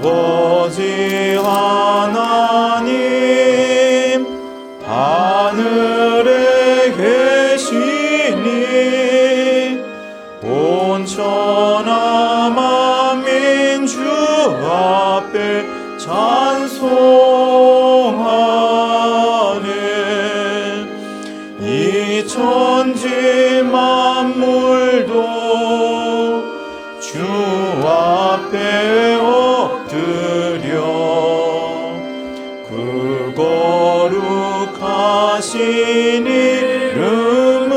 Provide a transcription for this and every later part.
아버지 하나님 하늘에 계시니 온 천하 만민 주 앞에 찬송하네. 이 천지 만물도 주 앞에 엎드려 그 거룩하신 이름을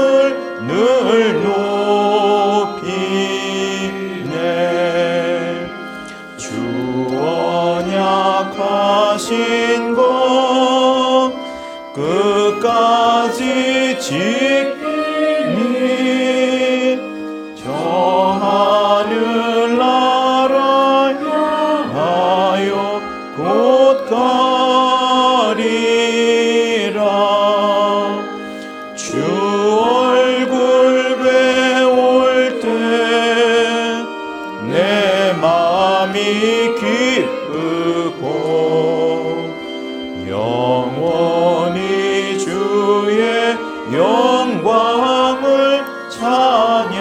늘 높이네. 주 언약하신 것 끝까지 지키니 저 하늘나라 향하여 곧 가리라. 주 얼굴 배울 때 내 맘이 기쁘고 영원히 주의 영광을 찬양하리.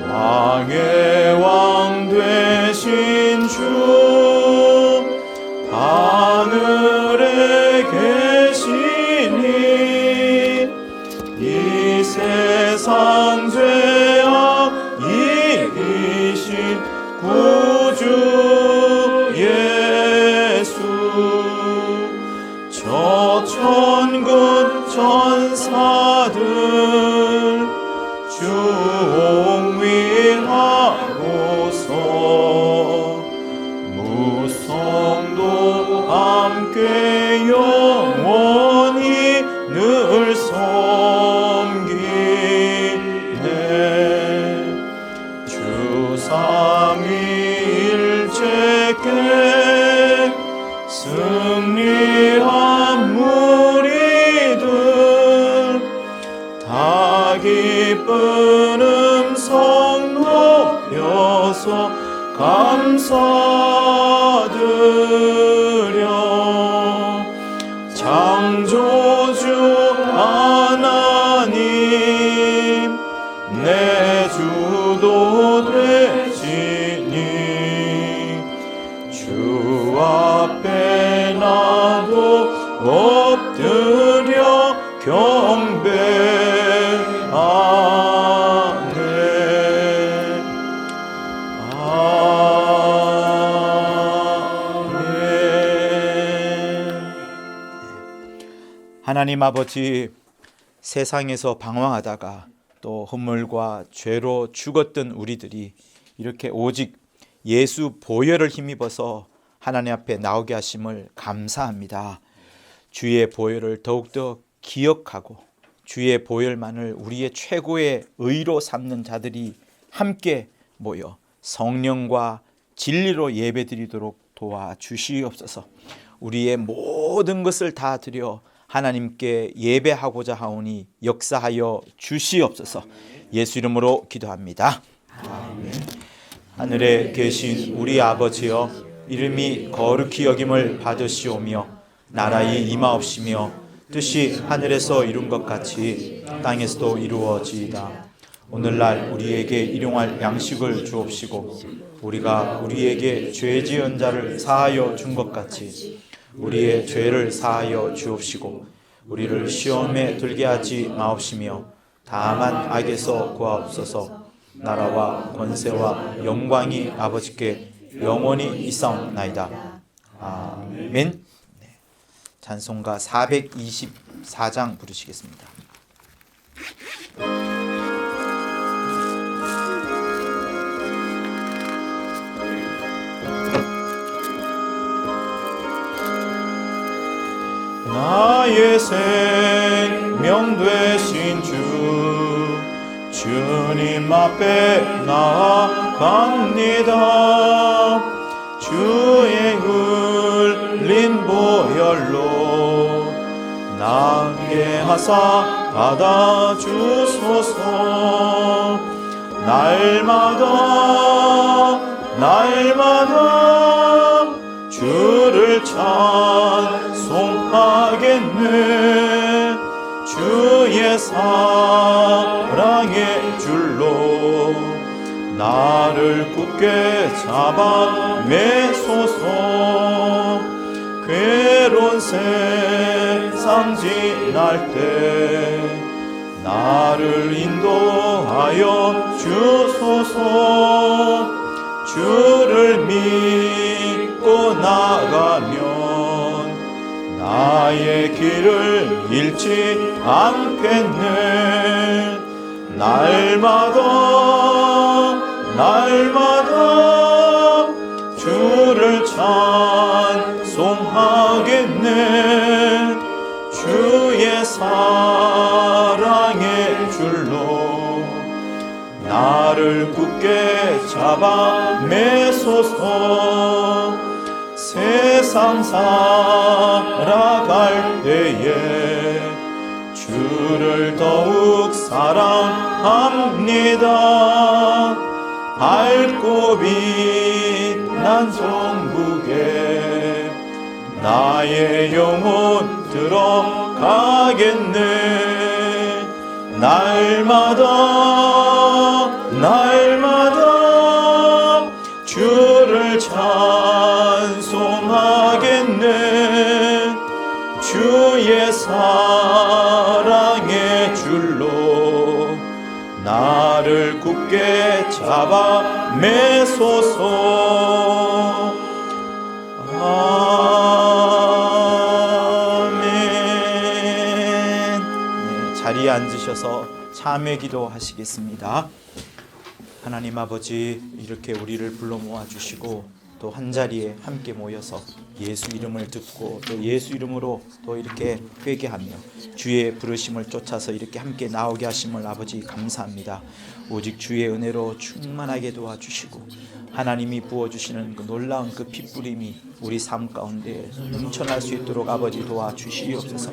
왕의 왕 되신 주 하늘에 계시니 이 세상 죄악 이기신 구주 예수 저 천군 천사들 주 옹위하고서 무성도 함께 영원히 늘 섬기네. 주 삼위일체께 승리한 무리들 다 기쁜 음성 높여서 감사드려. 창조주 하나님 내 주도 되시니 주 앞에 나도 엎드려 경배하네. 아멘. 하나님 아버지, 세상에서 방황하다가 또 허물과 죄로 죽었던 우리들이 이렇게 오직 예수 보혈을 힘입어서 하나님 앞에 나오게 하심을 감사합니다. 주의 보혈을 더욱더 기억하고 주의 보혈만을 우리의 최고의 의로 삼는 자들이 함께 모여 성령과 진리로 예배드리도록 도와주시옵소서. 우리의 모든 것을 다 드려 하나님께 예배하고자 하오니 역사하여 주시옵소서. 예수 이름으로 기도합니다. 아멘. 하늘에 계신 우리 아버지여, 이름이 거룩히 여김을 받으시오며 나라의 임하옵시며 뜻이 하늘에서 이룬 것 같이 땅에서도 이루어지이다. 오늘날 우리에게 일용할 양식을 주옵시고 우리가 우리에게 죄 지은 자를 사하여 준 것 같이 우리의 죄를 사하여 주옵시고 우리를 시험에 들게 하지 마옵시며 다만 악에서 구하옵소서. 나라와 권세와 영광이 아버지께 영원히 있사옵나이다. 아멘. 찬송가 424장 부르시겠습니다. 나의 생명 되신 주님 앞에 나아갑니다. 주의 흘린 보혈로 낫게 하사 받아주소서. 날마다 날마다 주를 찬송하겠네. 주의 사랑의 줄로 나를 굳게 잡아 매소서. 괴로운 세상 지날 때 나를 인도하여 주소서. 주를 믿고 나가면 나의 길을 잃지 않겠네. 날마다 날마다 주를 찬송하겠네. 주의 사랑의 줄로 나를 굳게 잡아 매소서. 세상 살아갈 때에 주를 더욱 사랑합니다. 밝고 빛난 천국에 나의 영혼 들어가겠네. 날마다 날마다 주를 찬송하겠네. 주의 사랑의 줄로 나를 굳게 잡아 매소서. 아멘. 네, 자리에 앉으셔서 참회 기도하시겠습니다. 하나님 아버지, 이렇게 우리를 불러 모아주시고 또 한자리에 함께 모여서 예수 이름을 듣고 또 예수 이름으로 또 이렇게 회개하며 주의 부르심을 쫓아서 이렇게 함께 나오게 하심을 아버지 감사합니다. 오직 주의 은혜로 충만하게 도와주시고 하나님이 부어주시는 그 놀라운 그 핏부림이 우리 삶 가운데 넘쳐날 수 있도록 아버지 도와주시옵소서.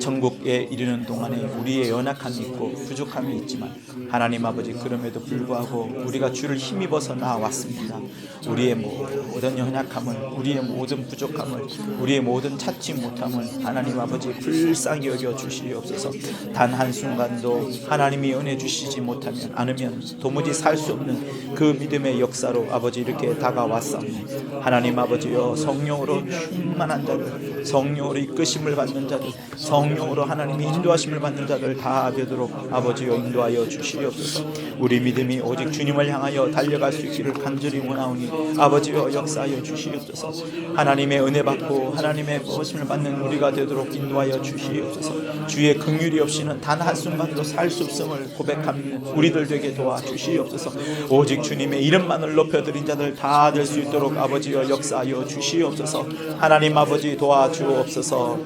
천국에 이르는 동안에 우리의 연약함이 있고 부족함이 있지만 하나님 아버지, 그럼에도 불구하고 우리가 주를 힘입어서 나왔습니다. 우리의 모든 연약함을, 우리의 모든 부족함을, 우리의 모든 찾지 못함을 하나님 아버지 불쌍히 여겨 주시옵소서. 단 한순간도 하나님이 은혜 주시지 못하면 않으면 도무지 살 수 없는 그 믿음의 역사로 아버지 이렇게 다가왔사옵니다. 하나님 아버지여, 성령으로 충만한 자들, 성령으로 이끄심을 받는 자들, 성령으로 하나님이 인도하심을 받는 자들 다 되도록 아버지여 인도하여 주시옵소서. 우리 믿음이 오직 주님을 향하여 달려갈 수 있기를 간절히 원하오니 아버지여 역사하여 주시옵소서. 하나님의 은혜 받고 하나님의 부으심을 받는 우리가 되도록 인도하여 주시옵소서. 주의 긍휼이 없이는 단 한순간도 살 수 없음을 고백하는 우리들 되게 도와주시옵소서. 오직 주님의 이름만을 높여드린 자들 다 될 수 있도록 아버지여 역사하여 주시옵소서. 하나님 아버지 도와주옵소서.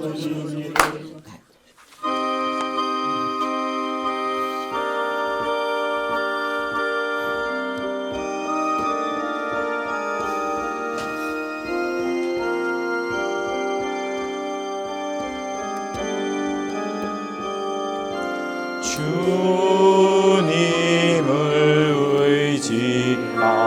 주님을 의지합니다.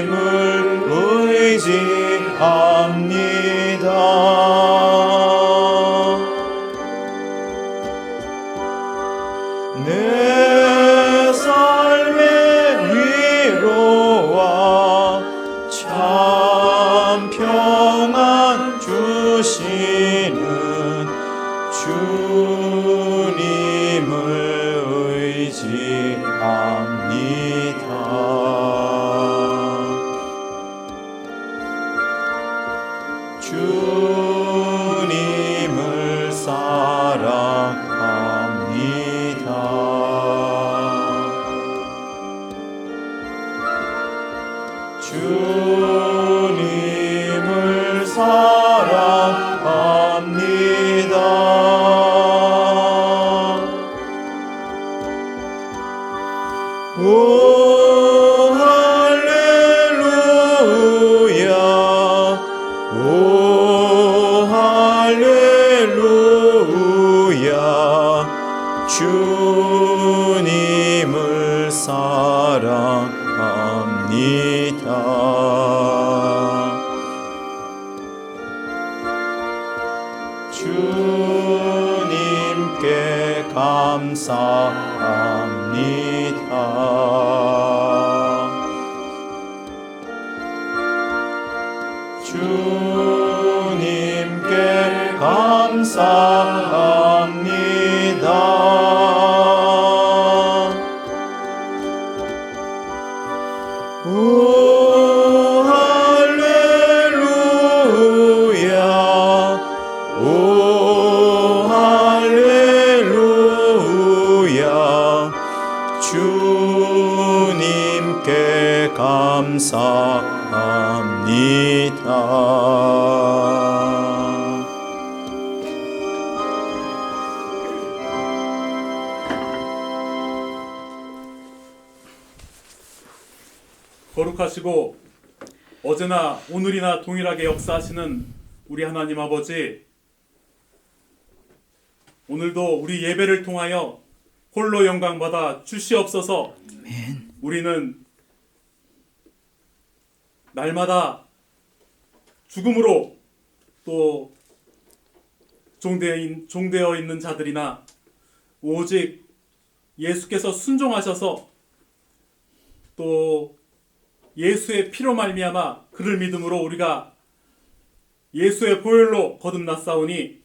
주님을 의지합니다. 내 삶의 위로와 참 평안 주시는 주님을 의지합니다. 주님을 사랑합니다. 주님을 사랑합니다. 오 할렐루야, 오 주님께 감사합니다. 오 할렐루야, 오 할렐루야, 주님께 감사합니다. 거룩하시고 어제나 오늘이나 동일하게 역사하시는 우리 하나님 아버지, 오늘도 우리 예배를 통하여 홀로 영광 받아 주시옵소서. 우리는 날마다 죽음으로 또 종되어 있는 자들이나 오직 예수께서 순종하셔서 또 예수의 피로 말미암아 그를 믿음으로 우리가 예수의 보혈로 거듭났사오니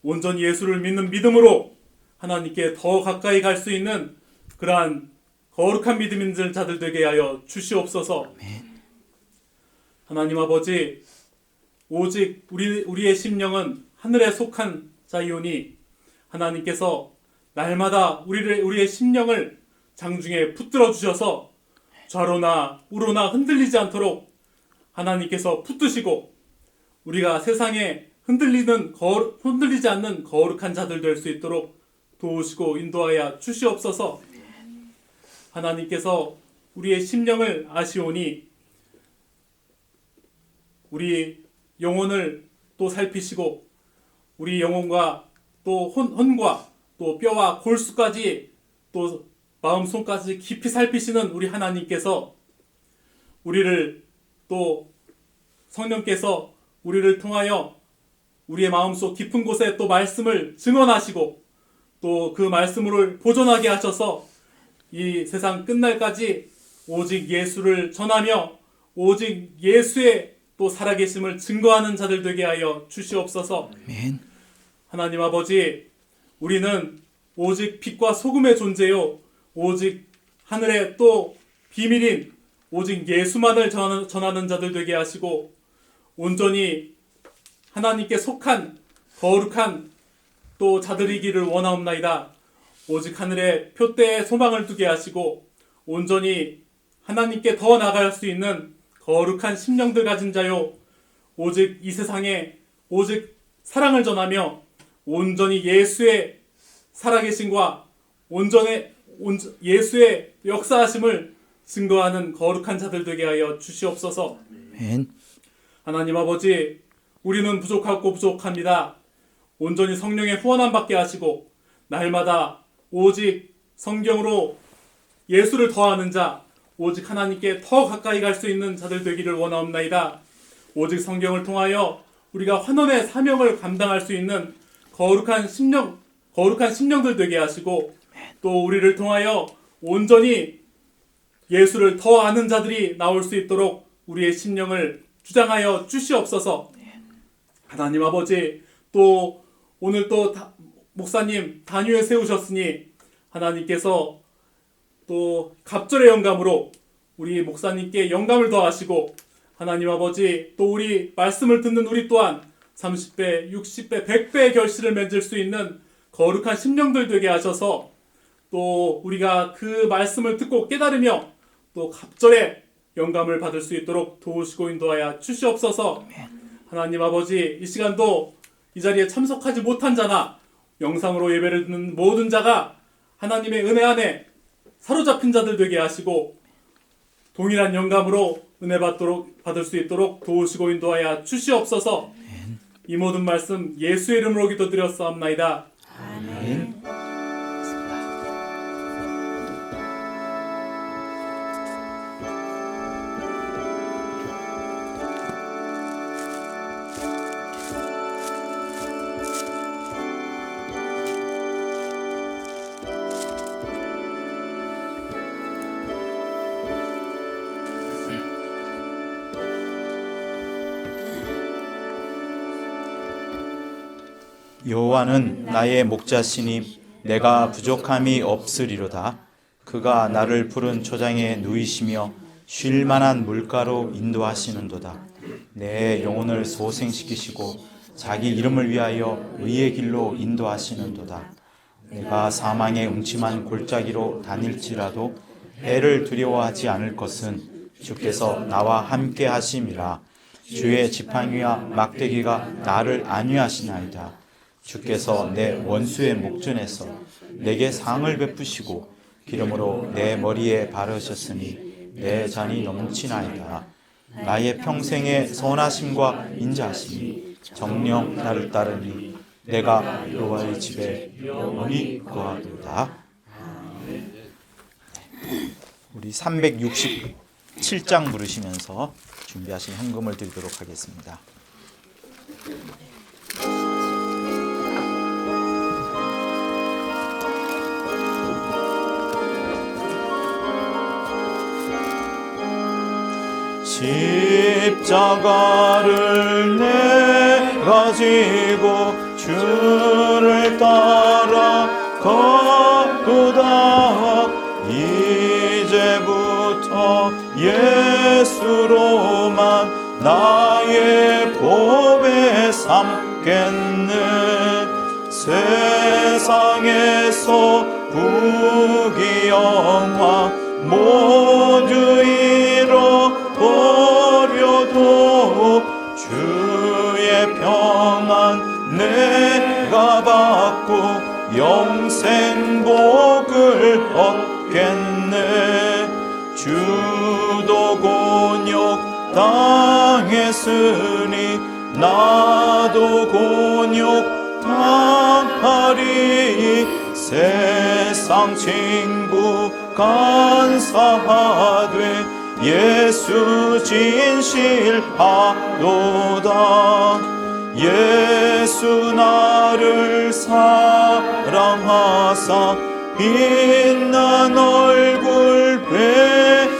온전히 예수를 믿는 믿음으로 하나님께 더 가까이 갈 수 있는 그러한 거룩한 믿음 있는 자들 되게 하여 주시옵소서. 하나님 아버지, 오직 우리의 심령은 하늘에 속한 자이오니 하나님께서 날마다 우리의 심령을 장중에 붙들어 주셔서 좌로나 우로나 흔들리지 않도록 하나님께서 붙드시고 우리가 세상에 흔들리지 않는 거룩한 자들 될 수 있도록 도우시고 인도하여 주시옵소서. 하나님께서 우리의 심령을 아시오니 우리 영혼을 또 살피시고 우리 영혼과 또 혼과 또 뼈와 골수까지 또 마음속까지 깊이 살피시는 우리 하나님께서 우리를 또 성령께서 우리를 통하여 우리의 마음속 깊은 곳에 또 말씀을 증언하시고 또 그 말씀을 보존하게 하셔서 이 세상 끝날까지 오직 예수를 전하며 오직 예수의 또 살아계심을 증거하는 자들 되게 하여 주시옵소서. 아멘. 하나님 아버지, 우리는 오직 빛과 소금의 존재요 오직 하늘의 또 비밀인 오직 예수만을 전하는 자들 되게 하시고 온전히 하나님께 속한 거룩한 또 자들이기를 원하옵나이다. 오직 하늘에 표대에 소망을 두게 하시고 온전히 하나님께 더 나아갈 수 있는 거룩한 심령들 가진 자요 오직 이 세상에 오직 사랑을 전하며 온전히 예수의 살아계심과 예수의 역사하심을 증거하는 거룩한 자들 되게 하여 주시옵소서. 아멘. 하나님 아버지, 우리는 부족하고 부족합니다. 온전히 성령의 후원함 받게 하시고 날마다 오직 성경으로 예수를 더하는 자, 오직 하나님께 더 가까이 갈 수 있는 자들 되기를 원하옵나이다. 오직 성경을 통하여 우리가 환원의 사명을 감당할 수 있는 거룩한 심령들 되게 하시고 또 우리를 통하여 온전히 예수를 더 아는 자들이 나올 수 있도록 우리의 심령을 주장하여 주시옵소서. 하나님 아버지, 또 오늘 또 목사님 단위에 세우셨으니 하나님께서 또 갑절의 영감으로 우리 목사님께 영감을 더하시고 하나님 아버지, 또 우리 말씀을 듣는 우리 또한 30배, 60배, 100배의 결실을 맺을 수 있는 거룩한 심령들 되게 하셔서 또 우리가 그 말씀을 듣고 깨달으며 또 갑절의 영감을 받을 수 있도록 도우시고 인도하여 주시옵소서. 하나님 아버지, 이 시간도 이 자리에 참석하지 못한 자나 영상으로 예배를 듣는 모든 자가 하나님의 은혜 안에 사로잡힌 자들 되게 하시고 동일한 영감으로 은혜 받을 수 있도록 도우시고 인도하여 주시옵소서. 이 모든 말씀 예수의 이름으로 기도드렸사옵나이다. 아멘. 여호와는 나의 목자시니 내가 부족함이 없으리로다. 그가 나를 푸른 초장에 누이시며 쉴 만한 물가로 인도하시는도다. 내 영혼을 소생시키시고 자기 이름을 위하여 의의 길로 인도하시는도다. 내가 사망의 음침한 골짜기로 다닐지라도 해를 두려워하지 않을 것은 주께서 나와 함께 하심이라. 주의 지팡이와 막대기가 나를 안위하시나이다. 주께서 내 원수의 목전에서 내게 상을 베푸시고 기름으로 내 머리에 바르셨으니 내 잔이 넘치나이다. 나의 평생의 선하심과 인자하심이 정녕 나를 따르니 내가 여호와의 집에 영원히 거하리로다. 우리 367장 부르시면서 준비하신 헌금을 드리도록 하겠습니다. 십자가를 내가 지고 주를 따라 가도다. 이제부터 예수로만 나의 보배 삼겠네. 세상에서 부귀영화 모두 잃어버려도 주의 평안 내가 받고 영생 복을 얻겠네. 주도 곤욕 당했으니 나도 곤욕 당하리. 세상 친구 간사하되 예수 진실하도다. 예수 나를 사랑하사 빛난 얼굴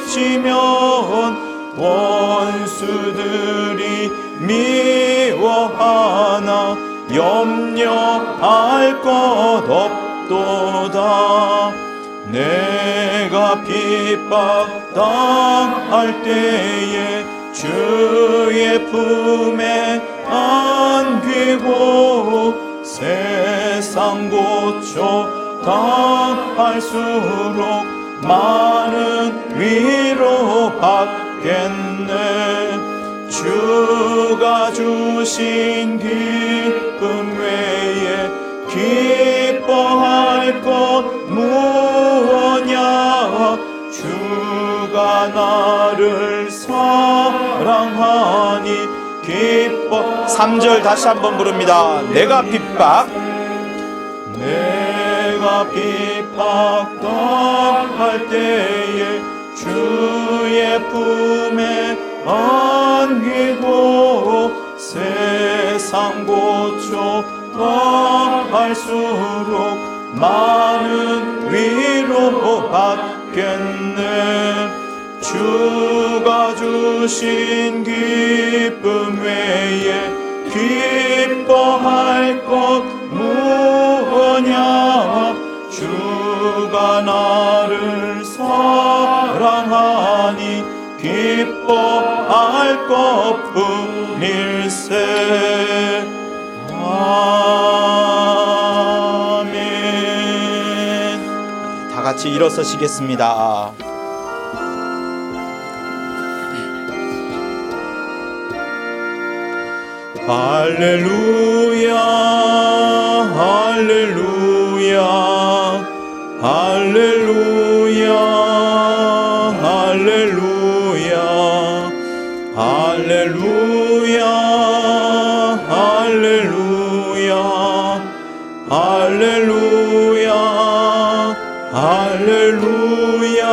뵈시면 원수들이 미워하나 염려할 것 없도다. 내가 핍박당할 때에 주의 품에 안기고 세상 고초 당할수록 많은 위로 받겠네. 주가 주신 기쁨 외에 기뻐할 것 무엇냐. 주가 나를 사랑하니 기뻐. 3절 다시 한번 부릅니다. 내가 핍박당할 때에 주의 품에 안기고 세상 고초 당할수록 많은 위로 받겠네. 주가 주신 기쁨 외에 기뻐할 것 무엇냐. 주가 나를 사랑하니 기뻐할 것뿐일세. 아멘. 다 같이 일어서시겠습니다. 할렐루야 할렐루야 할렐루야 할렐루야 할렐루야 할렐루야 할렐루야 할렐루야.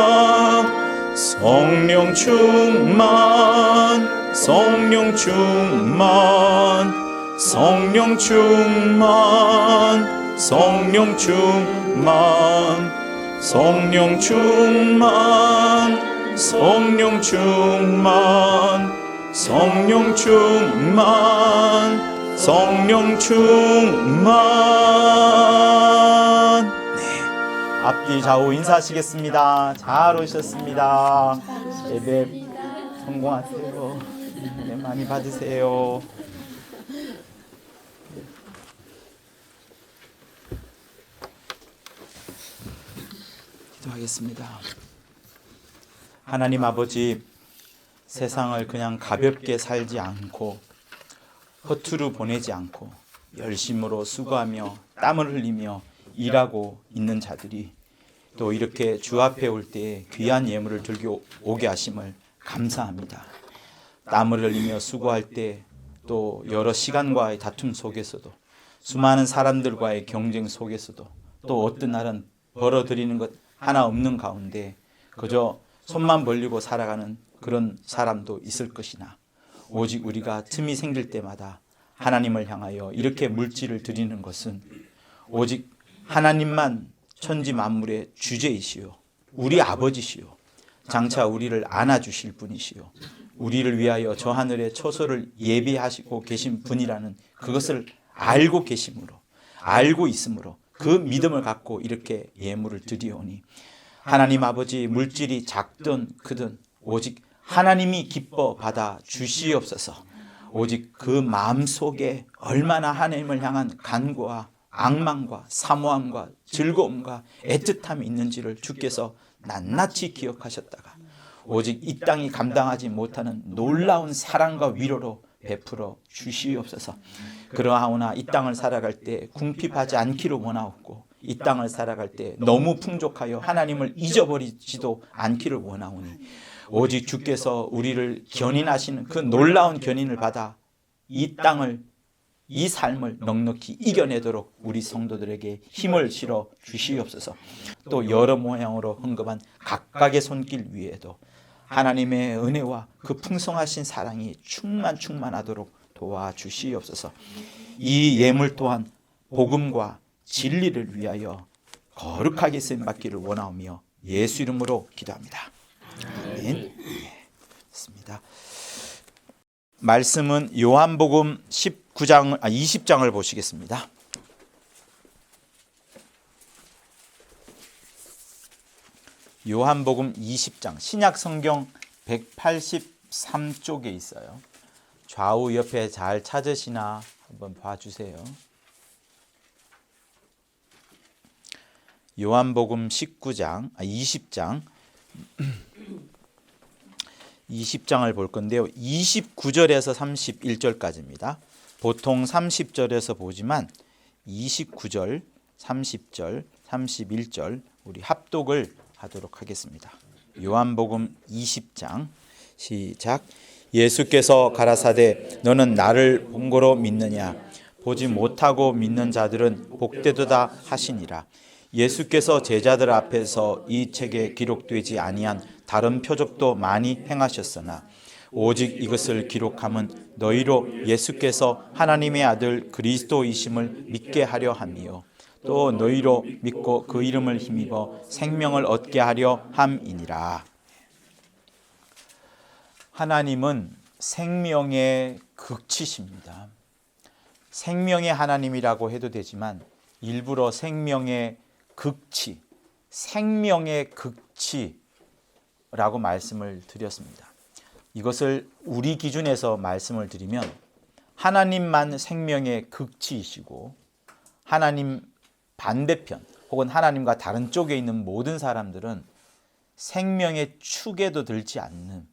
성령 충만 성령 충만 성령 충만 성령 충만 성령 충만 성령 충만 성령 충만 성령 충만. 네, 앞뒤 좌우 인사하시겠습니다. 잘 오셨습니다. 예배 성공하세요. 네, 많이 받으세요. 기도하겠습니다. 하나님 아버지, 세상을 그냥 가볍게 살지 않고 허투루 보내지 않고 열심으로 수고하며 땀을 흘리며 일하고 있는 자들이 또 이렇게 주 앞에 올 때 귀한 예물을 들고 오게 하심을 감사합니다. 땀을 흘리며 수고할 때 또 여러 시간과의 다툼 속에서도 수많은 사람들과의 경쟁 속에서도 또 어떤 날은 벌어들이는 것 하나 없는 가운데 그저 손만 벌리고 살아가는 그런 사람도 있을 것이나 오직 우리가 틈이 생길 때마다 하나님을 향하여 이렇게 물질을 드리는 것은 오직 하나님만 천지 만물의 주제이시요 우리 아버지시요 장차 우리를 안아주실 분이시요 우리를 위하여 저 하늘의 처소를 예비하시고 계신 분이라는 그것을 알고 계심으로 알고 있으므로 그 믿음을 갖고 이렇게 예물을 드리오니 하나님 아버지 물질이 작든 크든 오직 하나님이 기뻐 받아 주시옵소서. 오직 그 마음속에 얼마나 하나님을 향한 간구와 악망과 사모함과 즐거움과 애틋함이 있는지를 주께서 낱낱이 기억하셨다가 오직 이 땅이 감당하지 못하는 놀라운 사랑과 위로로 베풀어 주시옵소서. 그러하오나 이 땅을 살아갈 때 궁핍하지 않기를 원하옵고 이 땅을 살아갈 때 너무 풍족하여 하나님을 잊어버리지도 않기를 원하오니 오직 주께서 우리를 견인하시는 그 놀라운 견인을 받아 이 땅을 이 삶을 넉넉히 이겨내도록 우리 성도들에게 힘을 실어 주시옵소서. 또 여러 모양으로 헌금한 각각의 손길 위에도 하나님의 은혜와 그 풍성하신 사랑이 충만하도록 도와주시옵소서. 이 예물 또한 복음과 진리를 위하여 거룩하게 쓰임받기를 원하오며 예수 이름으로 기도합니다. 아멘. 좋습니다. 말씀은 요한복음 20장을 보시겠습니다. 요한복음 20장 신약 성경 183쪽에 있어요. 좌우 옆에 잘 찾으시나 한번 봐주세요. 요한복음 20장 20장을 볼 건데요. 29절에서 31절까지입니다. 보통 30절에서 보지만 29절, 30절, 31절 우리 합독을 하도록 하겠습니다. 요한복음 20장 시작. 예수께서 가라사대 너는 나를 본 거로 믿느냐 보지 못하고 믿는 자들은 복되도다 하시니라. 예수께서 제자들 앞에서 이 책에 기록되지 아니한 다른 표적도 많이 행하셨으나 오직 이것을 기록함은 너희로 예수께서 하나님의 아들 그리스도이심을 믿게 하려 함이요 또 너희로 믿고 그 이름을 힘입어 생명을 얻게 하려 함이니라. 하나님은 생명의 극치십니다. 생명의 하나님이라고 해도 되지만 일부러 생명의 극치, 생명의 극치라고 말씀을 드렸습니다. 이것을 우리 기준에서 말씀을 드리면 하나님만 생명의 극치이시고 하나님 반대편 혹은 하나님과 다른 쪽에 있는 모든 사람들은 생명의 축에도 들지 않는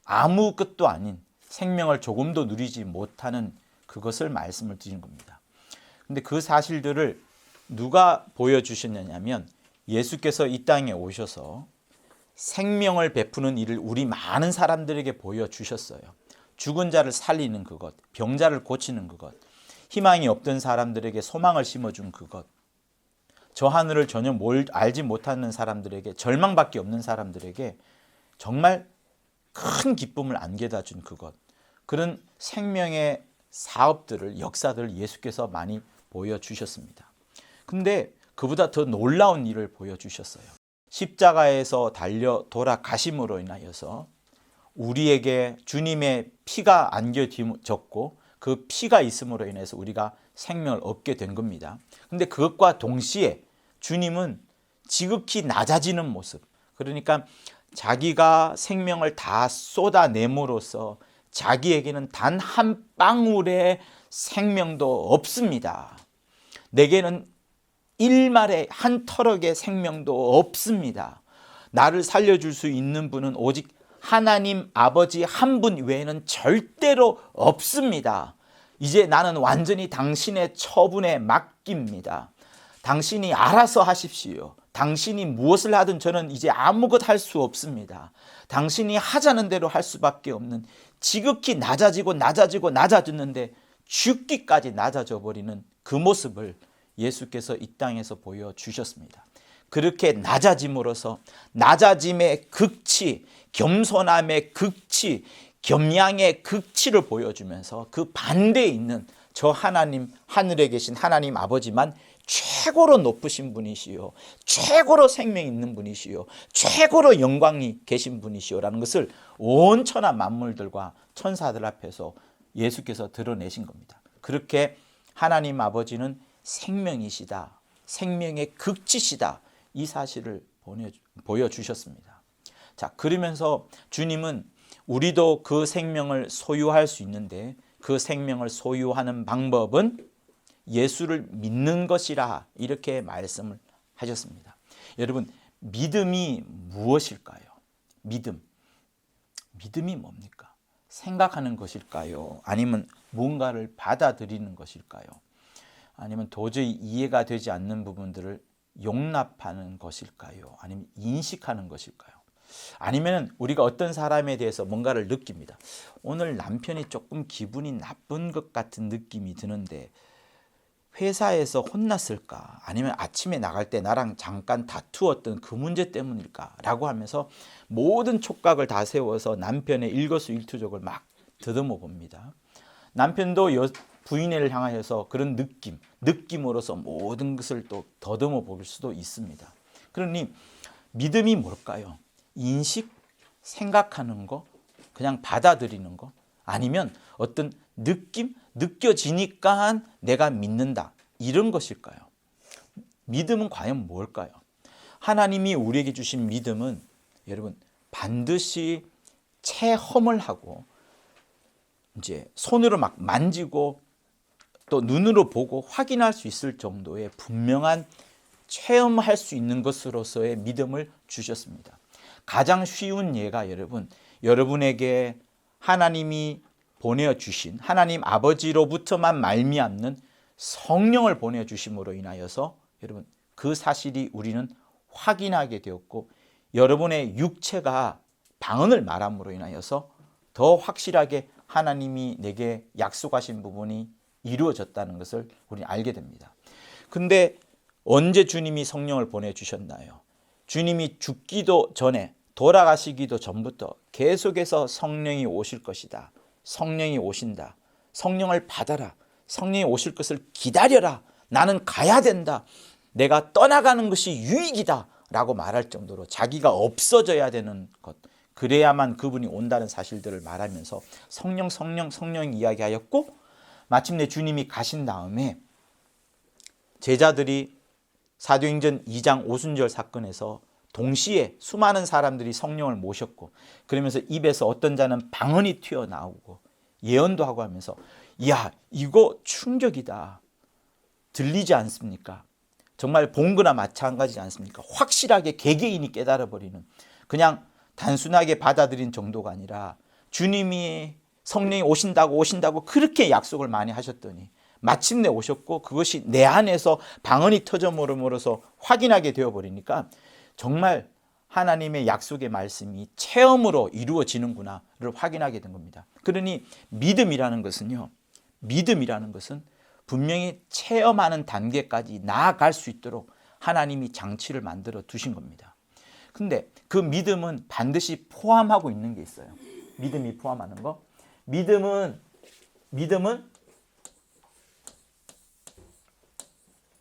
아무 끝도 아닌 생명을 조금도 누리지 못하는 그것을 말씀을 드린 겁니다. 근데 그 사실들을 누가 보여주셨냐면 예수께서 이 땅에 오셔서 생명을 베푸는 일을 우리 많은 사람들에게 보여주셨어요. 죽은 자를 살리는 그것, 병자를 고치는 그것, 희망이 없던 사람들에게 소망을 심어준 그것, 저 하늘을 전혀 알지 못하는 사람들에게, 절망밖에 없는 사람들에게 정말 큰 기쁨을 안겨다 준 그것, 그런 생명의 사업들을, 역사들을 예수께서 많이 보여주셨습니다. 근데 그보다 더 놀라운 일을 보여주셨어요. 십자가에서 달려 돌아가심으로 인하여서 우리에게 주님의 피가 안겨졌고 그 피가 있음으로 인해서 우리가 생명을 얻게 된 겁니다. 근데 그것과 동시에 주님은 지극히 낮아지는 모습, 그러니까 자기가 생명을 다 쏟아냄으로써 자기에게는 단 한 방울의 생명도 없습니다. 내게는 일말의 한 털럭의 생명도 없습니다. 나를 살려줄 수 있는 분은 오직 하나님 아버지 한 분 외에는 절대로 없습니다. 이제 나는 완전히 당신의 처분에 맡깁니다. 당신이 알아서 하십시오. 당신이 무엇을 하든 저는 이제 아무것 할 수 없습니다. 당신이 하자는 대로 할 수밖에 없는, 지극히 낮아졌는데 죽기까지 낮아져 버리는 그 모습을 예수께서 이 땅에서 보여주셨습니다. 그렇게 낮아짐으로써 낮아짐의 극치, 겸손함의 극치, 겸양의 극치를 보여주면서 그 반대에 있는 저 하나님, 하늘에 계신 하나님 아버지만 최고로 높으신 분이시요, 최고로 생명 있는 분이시요, 최고로 영광이 계신 분이시요라는 것을 온 천하 만물들과 천사들 앞에서 예수께서 드러내신 겁니다. 그렇게 하나님 아버지는 생명이시다, 생명의 극치시다, 이 사실을 보여주셨습니다. 자, 그러면서 주님은 우리도 그 생명을 소유할 수 있는데 그 생명을 소유하는 방법은 예수를 믿는 것이라, 이렇게 말씀을 하셨습니다. 여러분, 믿음이 무엇일까요? 믿음이 뭡니까? 생각하는 것일까요? 아니면 뭔가를 받아들이는 것일까요? 아니면 도저히 이해가 되지 않는 부분들을 용납하는 것일까요? 아니면 인식하는 것일까요? 아니면 우리가 어떤 사람에 대해서 뭔가를 느낍니다. 오늘 남편이 조금 기분이 나쁜 것 같은 느낌이 드는데 회사에서 혼났을까? 아니면 아침에 나갈 때 나랑 잠깐 다투었던 그 문제 때문일까? 라고 하면서 모든 촉각을 다 세워서 남편의 일거수일투족을 막 더듬어 봅니다. 남편도 부인을 향하여서 그런 느낌으로서 모든 것을 또 더듬어 볼 수도 있습니다. 그러니 믿음이 뭘까요? 인식, 생각하는 거, 그냥 받아들이는 거, 아니면 어떤 느낌, 느껴지니까 내가 믿는다, 이런 것일까요? 믿음은 과연 뭘까요? 하나님이 우리에게 주신 믿음은 여러분 반드시 체험을 하고 이제 손으로 막 만지고 또 눈으로 보고 확인할 수 있을 정도의 분명한 체험할 수 있는 것으로서의 믿음을 주셨습니다. 가장 쉬운 예가 여러분에게 하나님이 보내주신 하나님 아버지로부터만 말미암는 성령을 보내주심으로 인하여서 여러분 그 사실이 우리는 확인하게 되었고, 여러분의 육체가 방언을 말함으로 인하여서 더 확실하게 하나님이 내게 약속하신 부분이 이루어졌다는 것을 우리는 알게 됩니다. 근데 언제 주님이 성령을 보내주셨나요? 주님이 죽기도 전에, 돌아가시기도 전부터 계속해서 성령이 오실 것이다, 성령이 오신다, 성령을 받아라, 성령이 오실 것을 기다려라, 나는 가야 된다, 내가 떠나가는 것이 유익이다 라고 말할 정도로 자기가 없어져야 되는 것, 그래야만 그분이 온다는 사실들을 말하면서 성령 이야기하였고, 마침내 주님이 가신 다음에 제자들이 사도행전 2장 오순절 사건에서 동시에 수많은 사람들이 성령을 모셨고, 그러면서 입에서 어떤 자는 방언이 튀어나오고 예언도 하고 하면서, 이야, 이거 충격이다, 들리지 않습니까? 정말 본 거나 마찬가지지 않습니까? 확실하게 개개인이 깨달아버리는, 그냥 단순하게 받아들인 정도가 아니라 주님이 성령이 오신다고 그렇게 약속을 많이 하셨더니 마침내 오셨고, 그것이 내 안에서 방언이 터져버림으로써 확인하게 되어버리니까 정말 하나님의 약속의 말씀이 체험으로 이루어지는구나를 확인하게 된 겁니다. 그러니 믿음이라는 것은 분명히 체험하는 단계까지 나아갈 수 있도록 하나님이 장치를 만들어 두신 겁니다. 근데 그 믿음은 반드시 포함하고 있는 게 있어요. 믿음이 포함하는 거.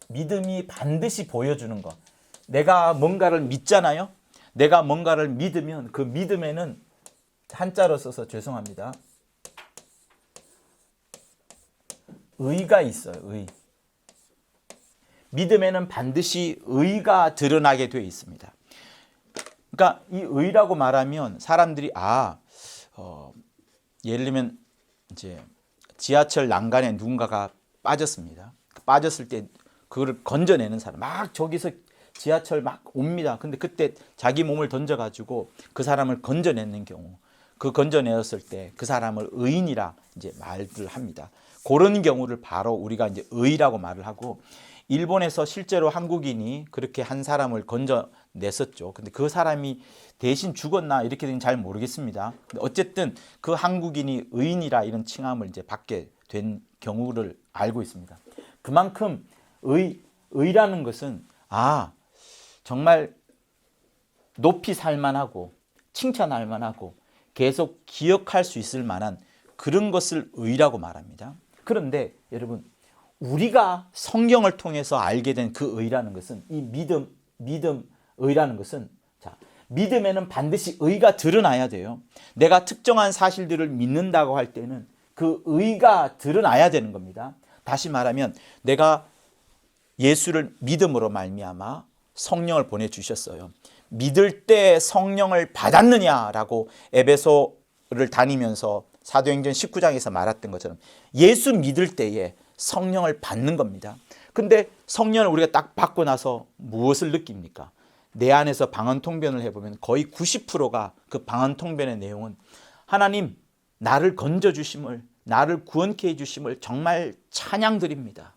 믿음이 반드시 보여주는 것. 내가 뭔가를 믿잖아요. 내가 뭔가를 믿으면 그 믿음에는, 한자로 써서 죄송합니다, 의가 있어요. 의. 믿음에는 반드시 의가 드러나게 되어 있습니다. 그러니까 이 의라고 말하면 사람들이 예를 들면 이제 지하철 난간에 누군가가 빠졌습니다. 빠졌을 때 그거를 건져내는 사람, 막 저기서 지하철 막 옵니다. 근데 그때 자기 몸을 던져가지고 그 사람을 건져내는 경우, 그 건져내었을 때 그 사람을 의인이라 이제 말을 합니다. 그런 경우를 바로 우리가 이제 의라고 말을 하고, 일본에서 실제로 한국인이 그렇게 한 사람을 건져냈었죠. 근데 그 사람이 대신 죽었나 이렇게 되는 잘 모르겠습니다. 근데 어쨌든 그 한국인이 의인이라 이런 칭함을 이제 받게 된 경우를 알고 있습니다. 그만큼 의라는 것은 정말 높이 살만하고 칭찬할 만하고 계속 기억할 수 있을 만한 그런 것을 의라고 말합니다. 그런데 여러분, 우리가 성경을 통해서 알게 된 그 의라는 것은, 이 믿음 의라는 것은, 믿음에는 반드시 의가 드러나야 돼요. 내가 특정한 사실들을 믿는다고 할 때는 그 의가 드러나야 되는 겁니다. 다시 말하면 내가 예수를 믿음으로 말미암아 성령을 보내주셨어요. 믿을 때 성령을 받았느냐라고 에베소를 다니면서 사도행전 19장에서 말했던 것처럼 예수 믿을 때에 성령을 받는 겁니다. 근데 성령을 우리가 딱 받고 나서 무엇을 느낍니까? 내 안에서 방언통변을 해보면 거의 90%가 그 방언통변의 내용은 하나님, 나를 건져주심을, 나를 구원케 해주심을 정말 찬양드립니다.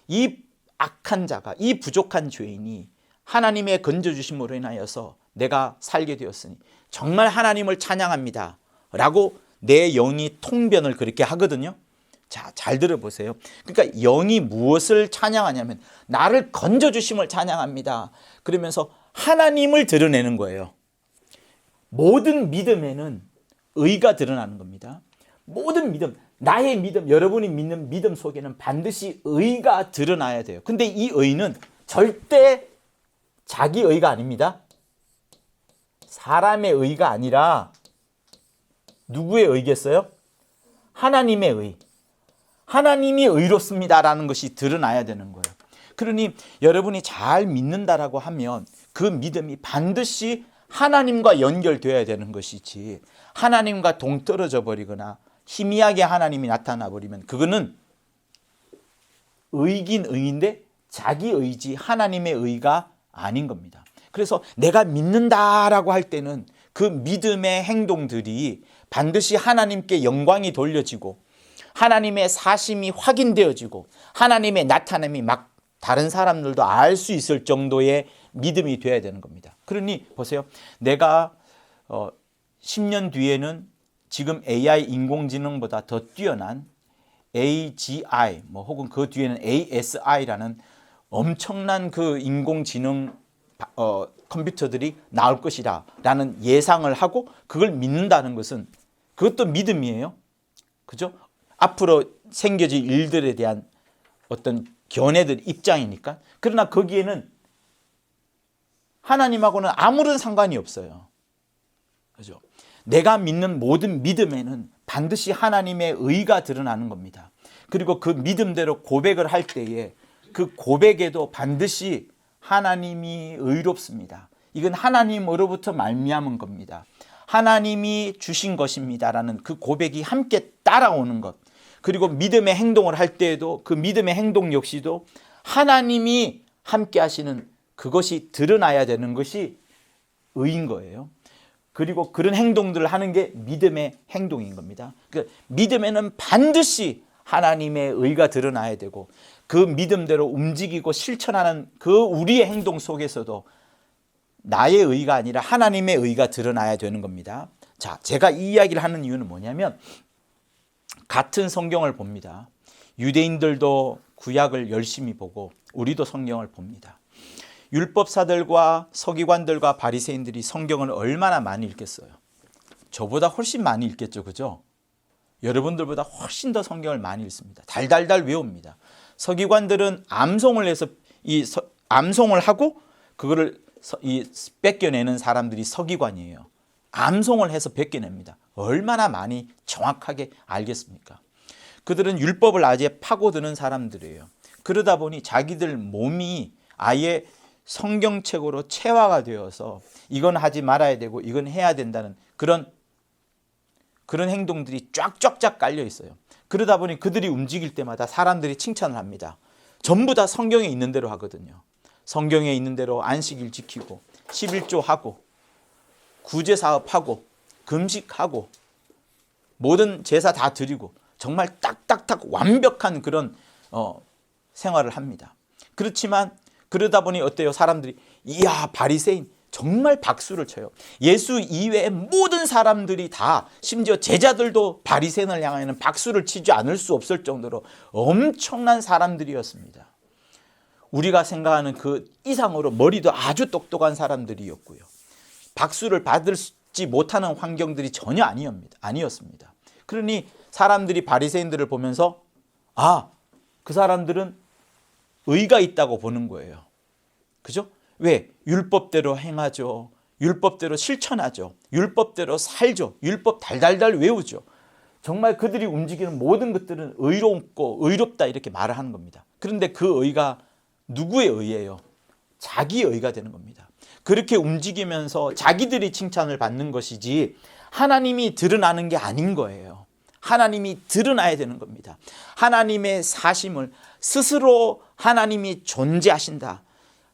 이 악한 자가, 이 부족한 죄인이 하나님의 건져주심으로 인하여서 내가 살게 되었으니 정말 하나님을 찬양합니다 라고 내 영이 통변을 그렇게 하거든요. 자, 잘 들어보세요. 그러니까 영이 무엇을 찬양하냐면 나를 건져주심을 찬양합니다. 그러면서 하나님을 드러내는 거예요. 모든 믿음에는 의가 드러나는 겁니다. 모든 믿음, 나의 믿음, 여러분이 믿는 믿음 속에는 반드시 의가 드러나야 돼요. 근데 이 의는 절대 자기 의가 아닙니다. 사람의 의가 아니라 누구의 의겠어요? 하나님의 의. 하나님이 의롭습니다라는 것이 드러나야 되는 거예요. 그러니 여러분이 잘 믿는다라고 하면 그 믿음이 반드시 하나님과 연결되어야 되는 것이지, 하나님과 동떨어져 버리거나 희미하게 하나님이 나타나 버리면 그거는 의긴 의인데 자기 의지 하나님의 의가 아닌 겁니다. 그래서 내가 믿는다라고 할 때는 그 믿음의 행동들이 반드시 하나님께 영광이 돌려지고 하나님의 사심이 확인되어지고 하나님의 나타남이 막 다른 사람들도 알 수 있을 정도의 믿음이 되어야 되는 겁니다. 그러니 보세요. 내가 10년 뒤에는 지금 AI 인공지능보다 더 뛰어난 AGI 혹은 그 뒤에는 ASI라는 엄청난 그 인공지능 컴퓨터들이 나올 것이라 라는 예상을 하고 그걸 믿는다는 것은 그것도 믿음이에요. 그죠? 앞으로 생겨질 일들에 대한 어떤 견해들 입장이니까. 그러나 거기에는 하나님하고는 아무런 상관이 없어요. 그죠? 내가 믿는 모든 믿음에는 반드시 하나님의 의가 드러나는 겁니다. 그리고 그 믿음대로 고백을 할 때에 그 고백에도 반드시 하나님이 의롭습니다. 이건 하나님으로부터 말미암은 겁니다. 하나님이 주신 것입니다라는 그 고백이 함께 따라오는 것. 그리고 믿음의 행동을 할 때에도 그 믿음의 행동 역시도 하나님이 함께 하시는 그것이 드러나야 되는 것이 의인 거예요. 그리고 그런 행동들을 하는 게 믿음의 행동인 겁니다. 그러니까 믿음에는 반드시 하나님의 의가 드러나야 되고 그 믿음대로 움직이고 실천하는 그 우리의 행동 속에서도 나의 의가 아니라 하나님의 의가 드러나야 되는 겁니다. 자, 제가 이 이야기를 하는 이유는 뭐냐면 같은 성경을 봅니다. 유대인들도 구약을 열심히 보고 우리도 성경을 봅니다. 율법사들과 서기관들과 바리새인들이 성경을 얼마나 많이 읽겠어요? 저보다 훨씬 많이 읽겠죠, 그죠? 여러분들보다 훨씬 더 성경을 많이 읽습니다. 달달달 외웁니다. 서기관들은 암송을 해서 암송을 하고 그거를 뺏겨내는 사람들이 서기관이에요. 암송을 해서 뺏겨냅니다. 얼마나 많이 정확하게 알겠습니까? 그들은 율법을 아예 파고드는 사람들이에요. 그러다 보니 자기들 몸이 아예 성경책으로 체화가 되어서 이건 하지 말아야 되고 이건 해야 된다는 그런 행동들이 쫙쫙쫙 깔려 있어요. 그러다 보니 그들이 움직일 때마다 사람들이 칭찬을 합니다. 전부 다 성경에 있는 대로 하거든요. 성경에 있는 대로 안식일 지키고 11조 하고 구제 사업하고 금식하고 모든 제사 다 드리고 정말 딱딱딱 완벽한 그런 생활을 합니다. 그렇지만 그러다 보니 어때요? 사람들이 이야 바리새인 정말 박수를 쳐요. 예수 이외의 모든 사람들이 다 심지어 제자들도 바리새인을 향하여는 박수를 치지 않을 수 없을 정도로 엄청난 사람들이었습니다. 우리가 생각하는 그 이상으로 머리도 아주 똑똑한 사람들이었고요. 박수를 받지 못하는 환경들이 전혀 아니었습니다. 그러니 사람들이 바리새인들을 보면서 그 사람들은 의가 있다고 보는 거예요. 그죠? 왜? 율법대로 행하죠. 율법대로 실천하죠. 율법대로 살죠. 율법 달달달 외우죠. 정말 그들이 움직이는 모든 것들은 의롭고 의롭다 이렇게 말을 하는 겁니다. 그런데 그 의가 누구의 의예요? 자기 의가 되는 겁니다. 그렇게 움직이면서 자기들이 칭찬을 받는 것이지 하나님이 드러나는 게 아닌 거예요. 하나님이 드러나야 되는 겁니다. 하나님의 사심을 스스로 하나님이 존재하신다.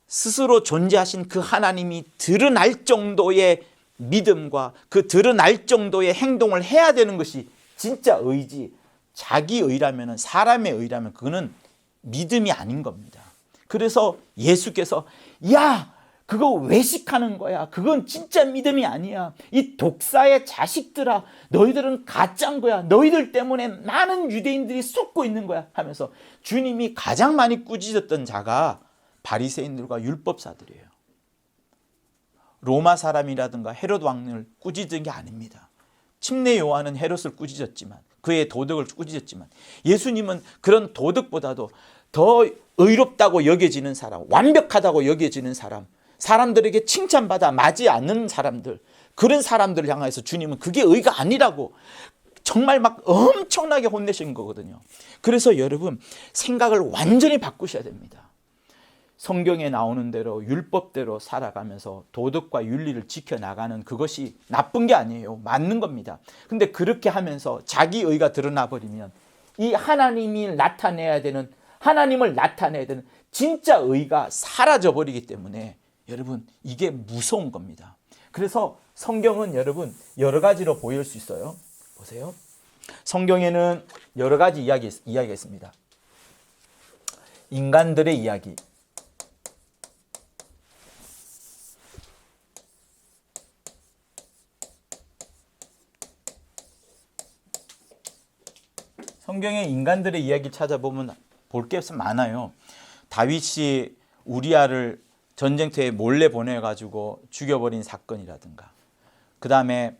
스스로 존재하신 그 하나님이 드러날 정도의 믿음과 그 드러날 정도의 행동을 해야 되는 것이 진짜 의지. 자기 의라면, 사람의 의라면 그거는 믿음이 아닌 겁니다. 그래서 예수께서 야 그거 외식하는 거야. 그건 진짜 믿음이 아니야. 이 독사의 자식들아, 너희들은 가짜인 거야. 너희들 때문에 많은 유대인들이 속고 있는 거야 하면서 주님이 가장 많이 꾸짖었던 자가 바리새인들과 율법사들이에요. 로마 사람이라든가 헤롯 왕을 꾸짖은 게 아닙니다. 침례 요한은 헤롯을 꾸짖었지만 그의 도덕을 꾸짖었지만 예수님은 그런 도덕보다도 더 의롭다고 여겨지는 사람, 완벽하다고 여겨지는 사람, 사람들에게 칭찬받아 마지 않는 사람들, 그런 사람들을 향해서 주님은 그게 의가 아니라고 정말 막 엄청나게 혼내신 거거든요. 그래서 여러분 생각을 완전히 바꾸셔야 됩니다. 성경에 나오는 대로 율법대로 살아가면서 도덕과 윤리를 지켜나가는 그것이 나쁜 게 아니에요. 맞는 겁니다. 근데 그렇게 하면서 자기 의가 드러나 버리면 이 하나님이 나타내야 되는, 하나님을 나타내야 되는 진짜 의가 사라져 버리기 때문에 여러분 이게 무서운 겁니다. 그래서 성경은 여러분 여러 가지로 보일 수 있어요. 보세요. 성경에는 여러 가지 이야기가 있습니다. 인간들의 이야기, 성경의 인간들의 이야기 찾아보면 볼 게 많아요. 다윗이 우리아를 전쟁터에 몰래 보내가지고 죽여버린 사건이라든가, 그 다음에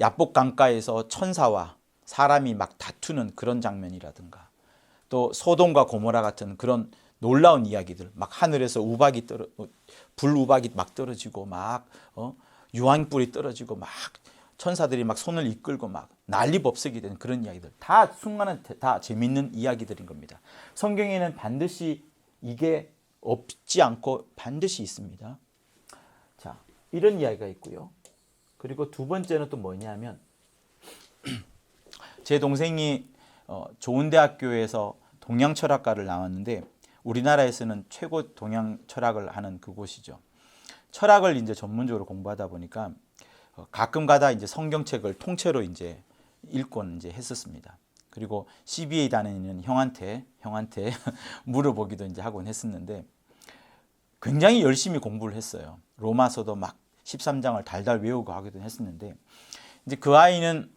야복 강가에서 천사와 사람이 막 다투는 그런 장면이라든가, 또 소돔과 고모라 같은 그런 놀라운 이야기들, 막 하늘에서 불우박이 막 떨어지고 막 유황불이 떨어지고 막 천사들이 막 손을 이끌고 막 난리법석이 되는 그런 이야기들, 다 순간은 다 재밌는 이야기들인 겁니다. 성경에는 반드시 이게 없지 않고 반드시 있습니다. 자, 이런 이야기가 있고요. 그리고 두 번째는 또 뭐냐면 제 동생이 좋은 대학교에서 동양 철학과를 나왔는데 우리나라에서는 최고 동양 철학을 하는 그곳이죠. 철학을 이제 전문적으로 공부하다 보니까 가끔 가다 이제 성경책을 통째로 이제 읽곤 이제 했었습니다. 그리고 CBA 다니는 형한테 물어보기도 이제 하곤 했었는데 굉장히 열심히 공부를 했어요. 로마서도 막 13장을 달달 외우고 하기도 했었는데 이제 그 아이는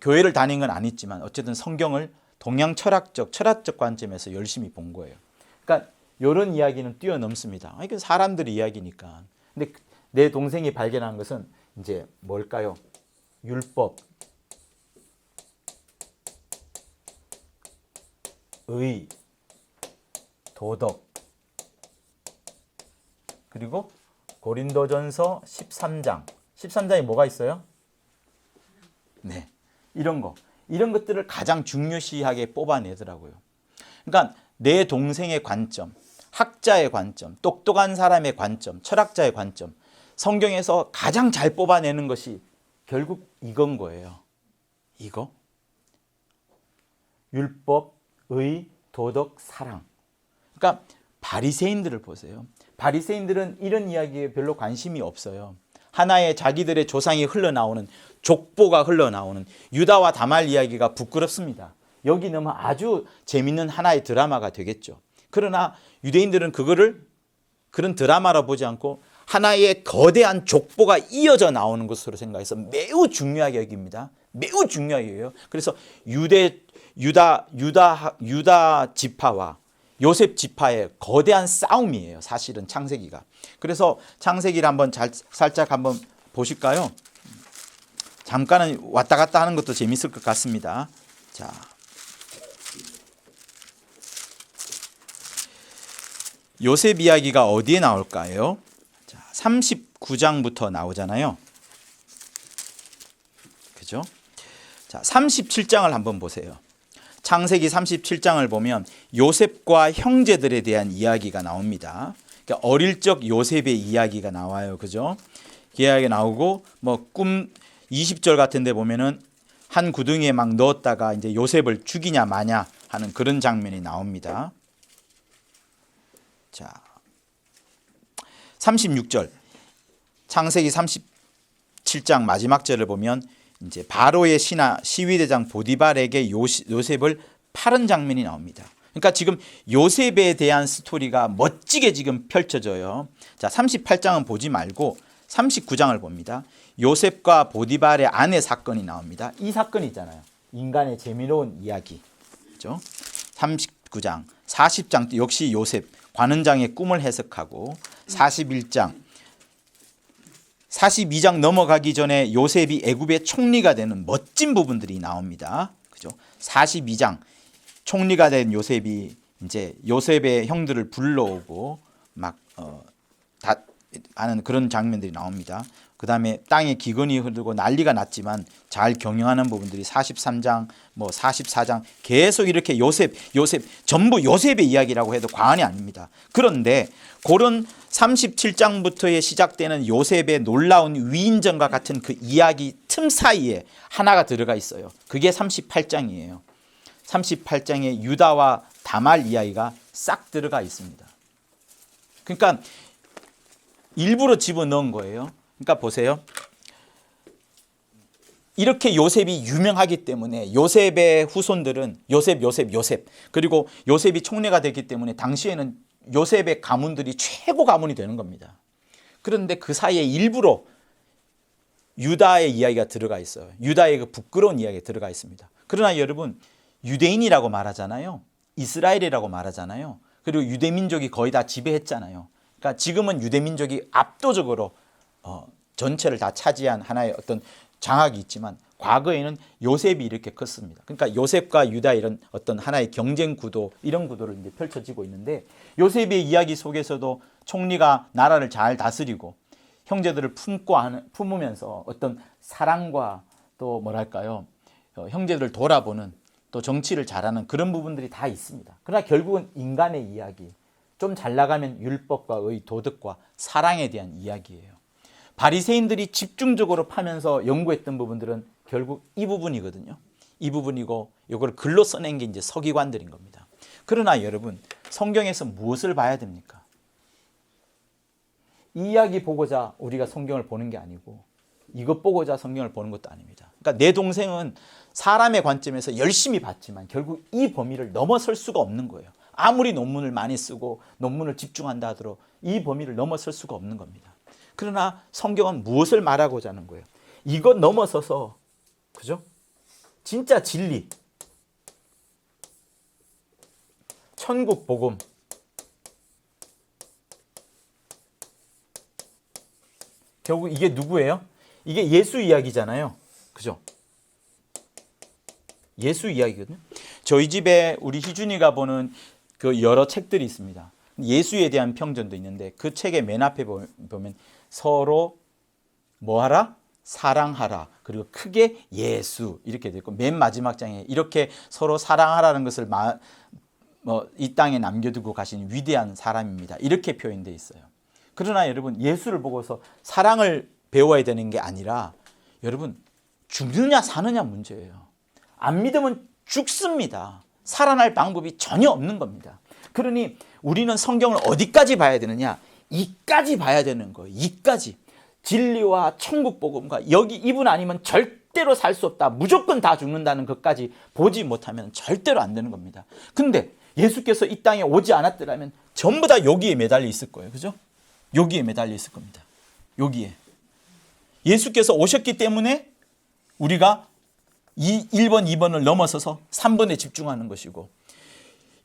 교회를 다닌 건 아니지만 어쨌든 성경을 동양 철학적 관점에서 열심히 본 거예요. 그러니까 이런 이야기는 뛰어넘습니다. 이게 사람들의 이야기니까. 근데 내 동생이 발견한 것은 이제 뭘까요? 율법, 의, 도덕, 그리고 고린도전서 13장에 뭐가 있어요? 네, 이런 거. 이런 것들을 가장 중요시하게 뽑아내더라고요. 그러니까 내 동생의 관점, 학자의 관점, 똑똑한 사람의 관점, 철학자의 관점, 성경에서 가장 잘 뽑아내는 것이 결국 이건 거예요. 이거. 율법, 의, 도덕, 사랑. 그러니까 바리새인들을 보세요. 바리새인들은 이런 이야기에 별로 관심이 없어요. 하나의 자기들의 조상이 흘러나오는 족보가 흘러나오는 유다와 다말 이야기가 부끄럽습니다. 여기 넣으면 아주 재밌는 하나의 드라마가 되겠죠. 그러나 유대인들은 그런 드라마로 보지 않고 하나의 거대한 족보가 이어져 나오는 것으로 생각해서 매우 중요하게 여깁니다. 매우 중요하게 여겨요. 그래서 유다 지파와 요셉 지파의 거대한 싸움이에요. 사실은 창세기가. 그래서 창세기를 살짝 한번 보실까요? 잠깐은 왔다 갔다 하는 것도 재밌을 것 같습니다. 자, 요셉 이야기가 어디에 나올까요? 자, 39장부터 나오잖아요. 그죠? 자, 37장을 한번 보세요. 창세기 37장을 보면 요셉과 형제들에 대한 이야기가 나옵니다. 그러니까 어릴 적 요셉의 이야기가 나와요. 그죠? 이야기가 나오고 꿈 20절 같은 데 보면은 한 구덩이에 막 넣었다가 이제 요셉을 죽이냐 마냐 하는 그런 장면이 나옵니다. 자, 36절. 창세기 37장 마지막 절을 보면 이제 바로의 신하 시위대장 보디발에게 요셉을 팔은 장면이 나옵니다. 그러니까 지금 요셉에 대한 스토리가 멋지게 지금 펼쳐져요. 자, 38장은 보지 말고 39장을 봅니다. 요셉과 보디발의 아내 사건이 나옵니다. 이 사건이 있잖아요. 인간의 재미로운 이야기. 그죠? 39장, 40장 역시 요셉 관원장의 꿈을 해석하고 41장 42장 넘어가기 전에 요셉이 애굽의 총리가 되는 멋진 부분들이 나옵니다. 그죠? 42장 총리가 된 요셉이 이제 요셉의 형들을 불러오고 막 하는 그런 장면들이 나옵니다. 그 다음에 땅에 기근이 흐르고 난리가 났지만 잘 경영하는 부분들이 43장, 44장 계속 이렇게 요셉 전부 요셉의 이야기라고 해도 과언이 아닙니다. 그런데 그런 37장부터의 시작되는 요셉의 놀라운 위인전과 같은 그 이야기 틈 사이에 하나가 들어가 있어요. 그게 38장이에요. 38장에 유다와 다말 이야기가 싹 들어가 있습니다. 그러니까 일부러 집어넣은 거예요. 그러니까 보세요. 이렇게 요셉이 유명하기 때문에 요셉의 후손들은 요셉 그리고 요셉이 총리가 됐기 때문에 당시에는 요셉의 가문들이 최고 가문이 되는 겁니다. 그런데 그 사이에 일부러 유다의 이야기가 들어가 있어요. 유다의 그 부끄러운 이야기가 들어가 있습니다. 그러나 여러분 유대인이라고 말하잖아요. 이스라엘이라고 말하잖아요. 그리고 유대민족이 거의 다 지배했잖아요. 그러니까 지금은 유대민족이 압도적으로 전체를 다 차지한 하나의 어떤 장악이 있지만 과거에는 요셉이 이렇게 컸습니다. 그러니까 요셉과 유다 이런 어떤 하나의 경쟁 구도 이런 구도를 이제 펼쳐지고 있는데 요셉의 이야기 속에서도 총리가 나라를 잘 다스리고 형제들을 품으면서 어떤 사랑과 또 뭐랄까요 형제들을 돌아보는 또 정치를 잘하는 그런 부분들이 다 있습니다. 그러나 결국은 인간의 이야기 좀 잘 나가면 율법과 의, 도덕과 사랑에 대한 이야기예요. 바리새인들이 집중적으로 파면서 연구했던 부분들은 결국 이 부분이거든요. 이 부분이고 이걸 글로 써낸 게 이제 서기관들인 겁니다. 그러나 여러분 성경에서 무엇을 봐야 됩니까? 이 이야기 보고자 우리가 성경을 보는 게 아니고 이것 보고자 성경을 보는 것도 아닙니다. 그러니까 내 동생은 사람의 관점에서 열심히 봤지만 결국 이 범위를 넘어설 수가 없는 거예요. 아무리 논문을 많이 쓰고 논문을 집중한다 하더라도 이 범위를 넘어설 수가 없는 겁니다. 그러나 성경은 무엇을 말하고자 하는 거예요? 이것 넘어서서 그죠? 진짜 진리, 천국 복음, 결국 이게 누구예요? 이게 예수 이야기잖아요. 그죠? 예수 이야기거든요. 저희 집에 우리 희준이가 보는 그 여러 책들이 있습니다. 예수에 대한 평전도 있는데 그 책의 맨 앞에 보면 서로 뭐하라? 사랑하라. 그리고 크게 예수 이렇게 돼 있고 맨 마지막 장에 이렇게 서로 사랑하라는 것을 이 땅에 남겨두고 가신 위대한 사람입니다. 이렇게 표현되어 있어요. 그러나 여러분 예수를 보고서 사랑을 배워야 되는 게 아니라 여러분 죽느냐 사느냐 문제예요. 안 믿으면 죽습니다. 살아날 방법이 전혀 없는 겁니다. 그러니 우리는 성경을 어디까지 봐야 되느냐? 이까지 봐야 되는 거예요. 이까지. 진리와 천국 복음과 여기 이분 아니면 절대로 살 수 없다. 무조건 다 죽는다는 것까지 보지 못하면 절대로 안 되는 겁니다. 근데 예수께서 이 땅에 오지 않았더라면 전부 다 여기에 매달려 있을 거예요. 그죠? 여기에 매달려 있을 겁니다. 여기에. 예수께서 오셨기 때문에 우리가 1번, 2번을 넘어서서 3번에 집중하는 것이고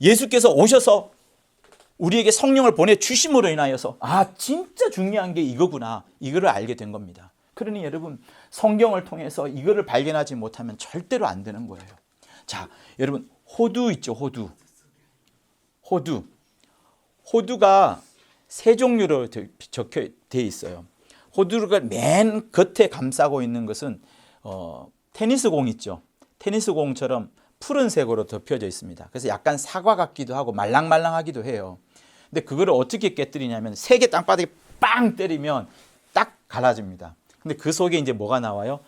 예수께서 오셔서 우리에게 성령을 보내주심으로 인하여서 진짜 중요한 게 이거구나. 이거를 알게 된 겁니다. 그러니 여러분 성경을 통해서 이거를 발견하지 못하면 절대로 안 되는 거예요. 자, 여러분 호두 있죠. 호두가 세 종류로 적혀 되어 있어요. 호두를 맨 겉에 감싸고 있는 것은 테니스공 있죠. 테니스공처럼 푸른색으로 덮여져 있습니다. 그래서 약간 사과 같기도 하고 말랑말랑하기도 해요. 근데 그거를 어떻게 깨뜨리냐면 세게 땅바닥에 빵 때리면 딱 갈라집니다. 근데 그 속에 이제 뭐가 나와요?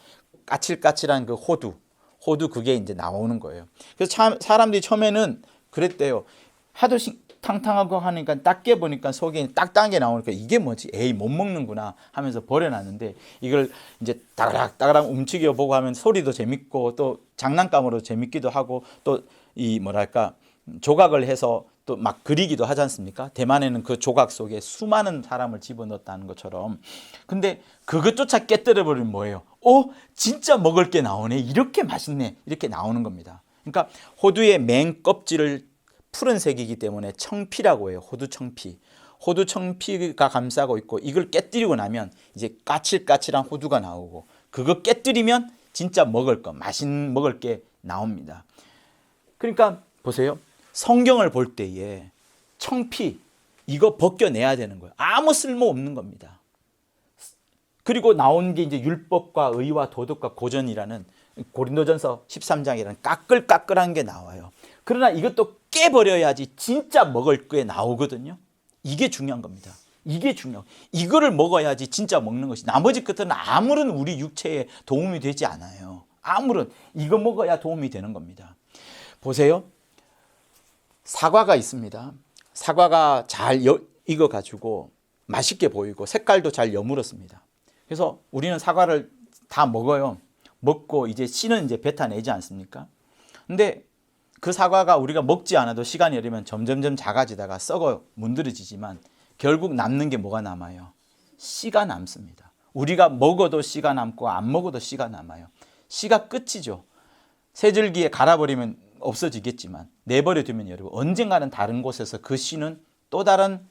까칠까칠한 그 호두 그게 이제 나오는 거예요. 그래서 참 사람들이 처음에는 그랬대요. 하도 탕탕하고 하니까 딱 깨보니까 속에 딱딱한 게 나오니까 이게 뭐지? 에이 못 먹는구나 하면서 버려놨는데 이걸 이제 따가락 움직여 보고 하면 소리도 재밌고 또 장난감으로 재밌기도 하고 또 이 뭐랄까 조각을 해서 또 막 그리기도 하지 않습니까? 대만에는 그 조각 속에 수많은 사람을 집어넣었다는 것처럼. 근데 그것조차 깨뜨려 버리면 뭐예요? 진짜 먹을 게 나오네. 이렇게 맛있네. 이렇게 나오는 겁니다. 그러니까 호두의 맨 껍질을 푸른색이기 때문에 청피라고 해요. 호두 청피가 감싸고 있고 이걸 깨뜨리고 나면 이제 까칠까칠한 호두가 나오고 그거 깨뜨리면 진짜 먹을 게 나옵니다. 그러니까 보세요. 성경을 볼 때에 청피 이거 벗겨내야 되는 거예요. 아무 쓸모 없는 겁니다. 그리고 나온 게 이제 율법과 의와 도덕과 고전이라는 고린도전서 13장이라는 까끌까끌한 게 나와요. 그러나 이것도 깨버려야지 진짜 먹을 게 나오거든요. 이게 중요한 겁니다. 이게 중요해요. 이거를 먹어야지 진짜 먹는 것이. 나머지 것들은 아무런 우리 육체에 도움이 되지 않아요. 아무런. 이거 먹어야 도움이 되는 겁니다. 보세요. 사과가 있습니다. 사과가 잘 익어가지고 맛있게 보이고 색깔도 잘 여물었습니다. 그래서 우리는 사과를 다 먹어요. 먹고 이제 씨는 이제 뱉어내지 않습니까? 근데 그 사과가 우리가 먹지 않아도 시간이 흐르면 점점점 작아지다가 썩어 문드러지지만 결국 남는 게 뭐가 남아요? 씨가 남습니다. 우리가 먹어도 씨가 남고 안 먹어도 씨가 남아요. 씨가 끝이죠. 새줄기에 갈아버리면 없어지겠지만 내버려 두면 여러분 언젠가는 다른 곳에서 그 씨는 또 다른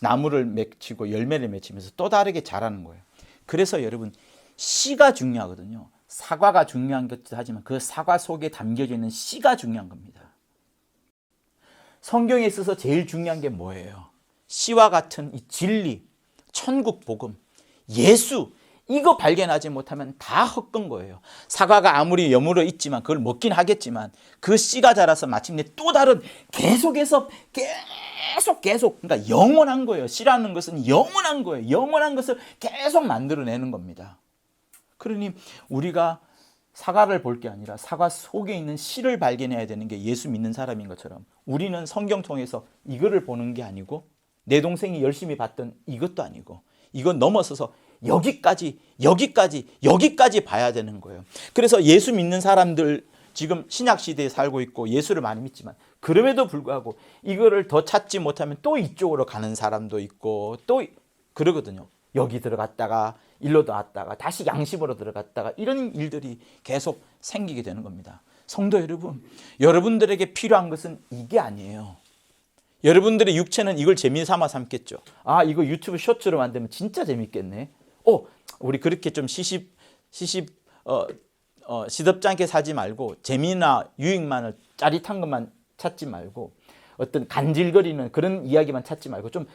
나무를 맺히고 열매를 맺히면서 또 다르게 자라는 거예요. 그래서 여러분 씨가 중요하거든요. 사과가 중요한 것도 하지만 그 사과 속에 담겨져 있는 씨가 중요한 겁니다. 성경에 있어서 제일 중요한 게 뭐예요? 씨와 같은 이 진리, 천국 복음, 예수 이거 발견하지 못하면 다 헛건 거예요. 사과가 아무리 여물어 있지만 그걸 먹긴 하겠지만 그 씨가 자라서 마침내 또 다른 계속해서 계속 그러니까 영원한 거예요. 씨라는 것은 영원한 거예요. 영원한 것을 계속 만들어내는 겁니다. 그러니 우리가 사과를 볼 게 아니라 사과 속에 있는 씨를 발견해야 되는 게 예수 믿는 사람인 것처럼 우리는 성경 통해서 이거를 보는 게 아니고 내 동생이 열심히 봤던 이것도 아니고 이건 넘어서서 여기까지 봐야 되는 거예요. 그래서 예수 믿는 사람들 지금 신약 시대에 살고 있고 예수를 많이 믿지만 그럼에도 불구하고 이거를 더 찾지 못하면 또 이쪽으로 가는 사람도 있고 또 그러거든요. 여기 들어갔다가 일로 나왔다가 다시 양심으로 들어갔다가 이런 일들이 계속 생기게 되는 겁니다. 성도 여러분, 여러분들에게 필요한 것은 이게 아니에요. 여러분들의 육체는 이걸 재미삼아 삼겠죠. 이거 유튜브 쇼츠로 만들면 진짜 재밌겠네. 우리 그렇게 좀 시덥지 않게 사지 말고 재미나 유익만을 짜릿한 것만 찾지 말고 어떤 간질거리는 그런 이야기만 찾지 말고 좀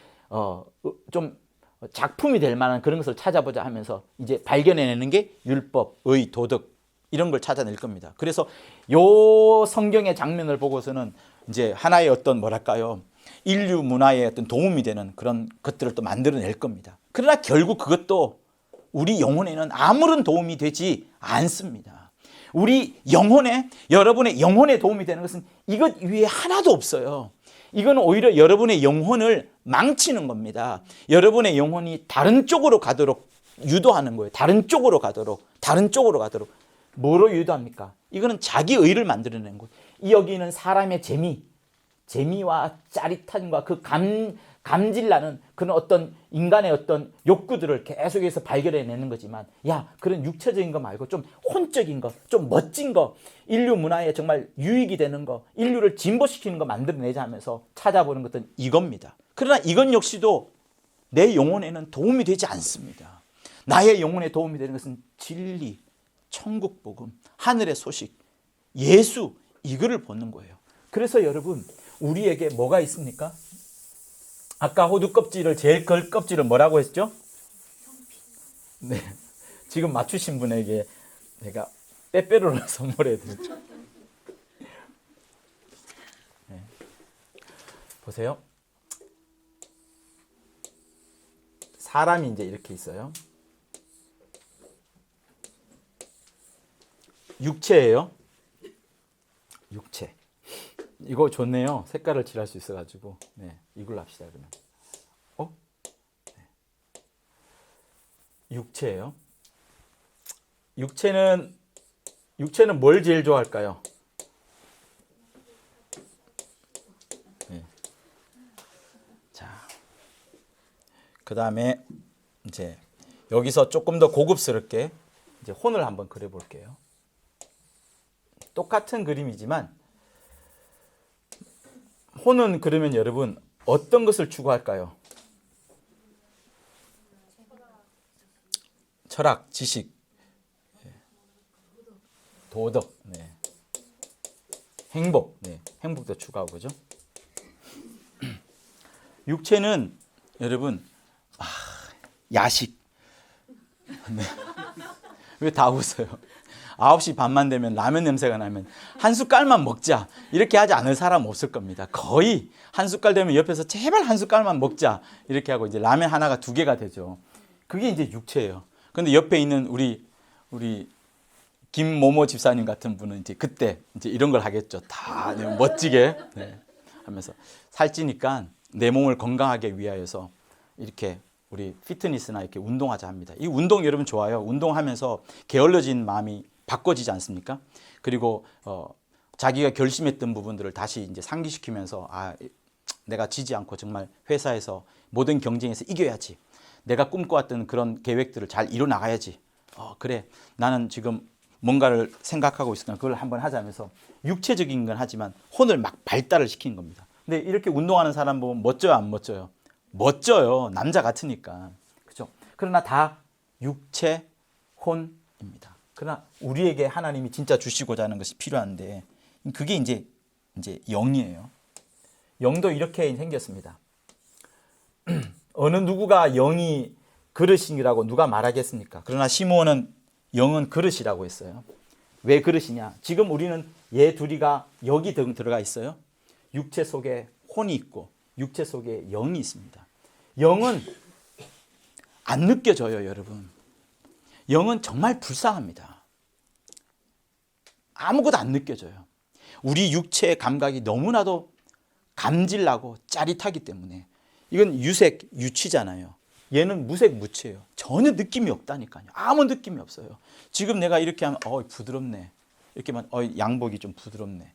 작품이 될 만한 그런 것을 찾아보자 하면서 이제 발견해내는 게 율법, 의, 도덕 이런 걸 찾아낼 겁니다. 그래서 요 성경의 장면을 보고서는 이제 하나의 어떤 뭐랄까요, 인류 문화에 어떤 도움이 되는 그런 것들을 또 만들어낼 겁니다. 그러나 결국 그것도 우리 영혼에는 아무런 도움이 되지 않습니다. 우리 영혼에, 여러분의 영혼에 도움이 되는 것은 이것 위에 하나도 없어요. 이건 오히려 여러분의 영혼을 망치는 겁니다. 여러분의 영혼이 다른 쪽으로 가도록 유도하는 거예요. 다른 쪽으로 가도록. 뭐로 유도합니까? 이거는 자기 의를 만들어내는 거예요. 여기는 사람의 재미와 짜릿함과 그 감질나는 그런 어떤 인간의 어떤 욕구들을 계속해서 발견해내는 거지만, 야, 그런 육체적인 거 말고 좀 혼적인 거, 좀 멋진 거, 인류 문화에 정말 유익이 되는 거, 인류를 진보시키는 거 만들어내자 하면서 찾아보는 것은 이겁니다. 그러나 이건 역시도 내 영혼에는 도움이 되지 않습니다. 나의 영혼에 도움이 되는 것은 진리, 천국 복음, 하늘의 소식, 예수, 이거를 보는 거예요. 그래서 여러분, 우리에게 뭐가 있습니까? 아까 호두 껍질을, 제일 걸 껍질을 뭐라고 했죠? 네. 지금 맞추신 분에게 내가 빼빼로를 선물해 드렸죠. 네. 보세요. 사람이 이제 이렇게 있어요. 육체예요. 육체. 이거 좋네요. 색깔을 칠할 수 있어가지고. 네, 이걸로 합시다 그러면. 네. 육체예요. 육체는 뭘 제일 좋아할까요? 네. 자, 그 다음에 이제 여기서 조금 더 고급스럽게 이제 혼을 한번 그려볼게요. 똑같은 그림이지만 혼은 그러면 여러분 어떤 것을 추구할까요? 철학, 지식, 도덕, 네. 행복, 네. 행복도 추구하고 그죠? 육체는 여러분 야식. 네. 왜 다 웃어요? 9시 반만 되면 라면 냄새가 나면 한 숟갈만 먹자 이렇게 하지 않을 사람 없을 겁니다. 거의 한 숟갈 되면 옆에서 제발 한 숟갈만 먹자 이렇게 하고 이제 라면 하나가 2개가 되죠. 그게 이제 육체예요. 근데 옆에 있는 우리 김모모 집사님 같은 분은 이제 그때 이제 이런 걸 하겠죠. 다 멋지게 네. 하면서 살찌니까 내 몸을 건강하게 위하여서 이렇게 우리 피트니스나 이렇게 운동하자 합니다. 이 운동 여러분 좋아요. 운동하면서 게을러진 마음이 바꿔지지 않습니까? 그리고 자기가 결심했던 부분들을 다시 이제 상기시키면서 내가 지지 않고 정말 회사에서 모든 경쟁에서 이겨야지. 내가 꿈꿔왔던 그런 계획들을 잘 이뤄 나가야지. 그래, 나는 지금 뭔가를 생각하고 있으니까 그걸 한번 하자면서 육체적인 건 하지만 혼을 막 발달을 시키는 겁니다. 근데 이렇게 운동하는 사람 보면 멋져요, 안 멋져요? 멋져요. 남자 같으니까. 그죠? 그러나 다 육체, 혼입니다. 그러나 우리에게 하나님이 진짜 주시고자 하는 것이 필요한데 그게 이제 영이에요. 영도 이렇게 생겼습니다. 어느 누구가 영이 그릇이라고 누가 말하겠습니까? 그러나 시므온은 영은 그릇이라고 했어요. 왜 그릇이냐? 지금 우리는 얘 둘이가 여기 들어가 있어요. 육체 속에 혼이 있고 육체 속에 영이 있습니다. 영은 안 느껴져요, 여러분. 영은 정말 불쌍합니다. 아무것도 안 느껴져요. 우리 육체의 감각이 너무나도 감질나고 짜릿하기 때문에 이건 유색, 유치잖아요. 얘는 무색, 무치예요. 전혀 느낌이 없다니까요. 아무 느낌이 없어요. 지금 내가 이렇게 하면 부드럽네. 이렇게만 양복이 좀 부드럽네.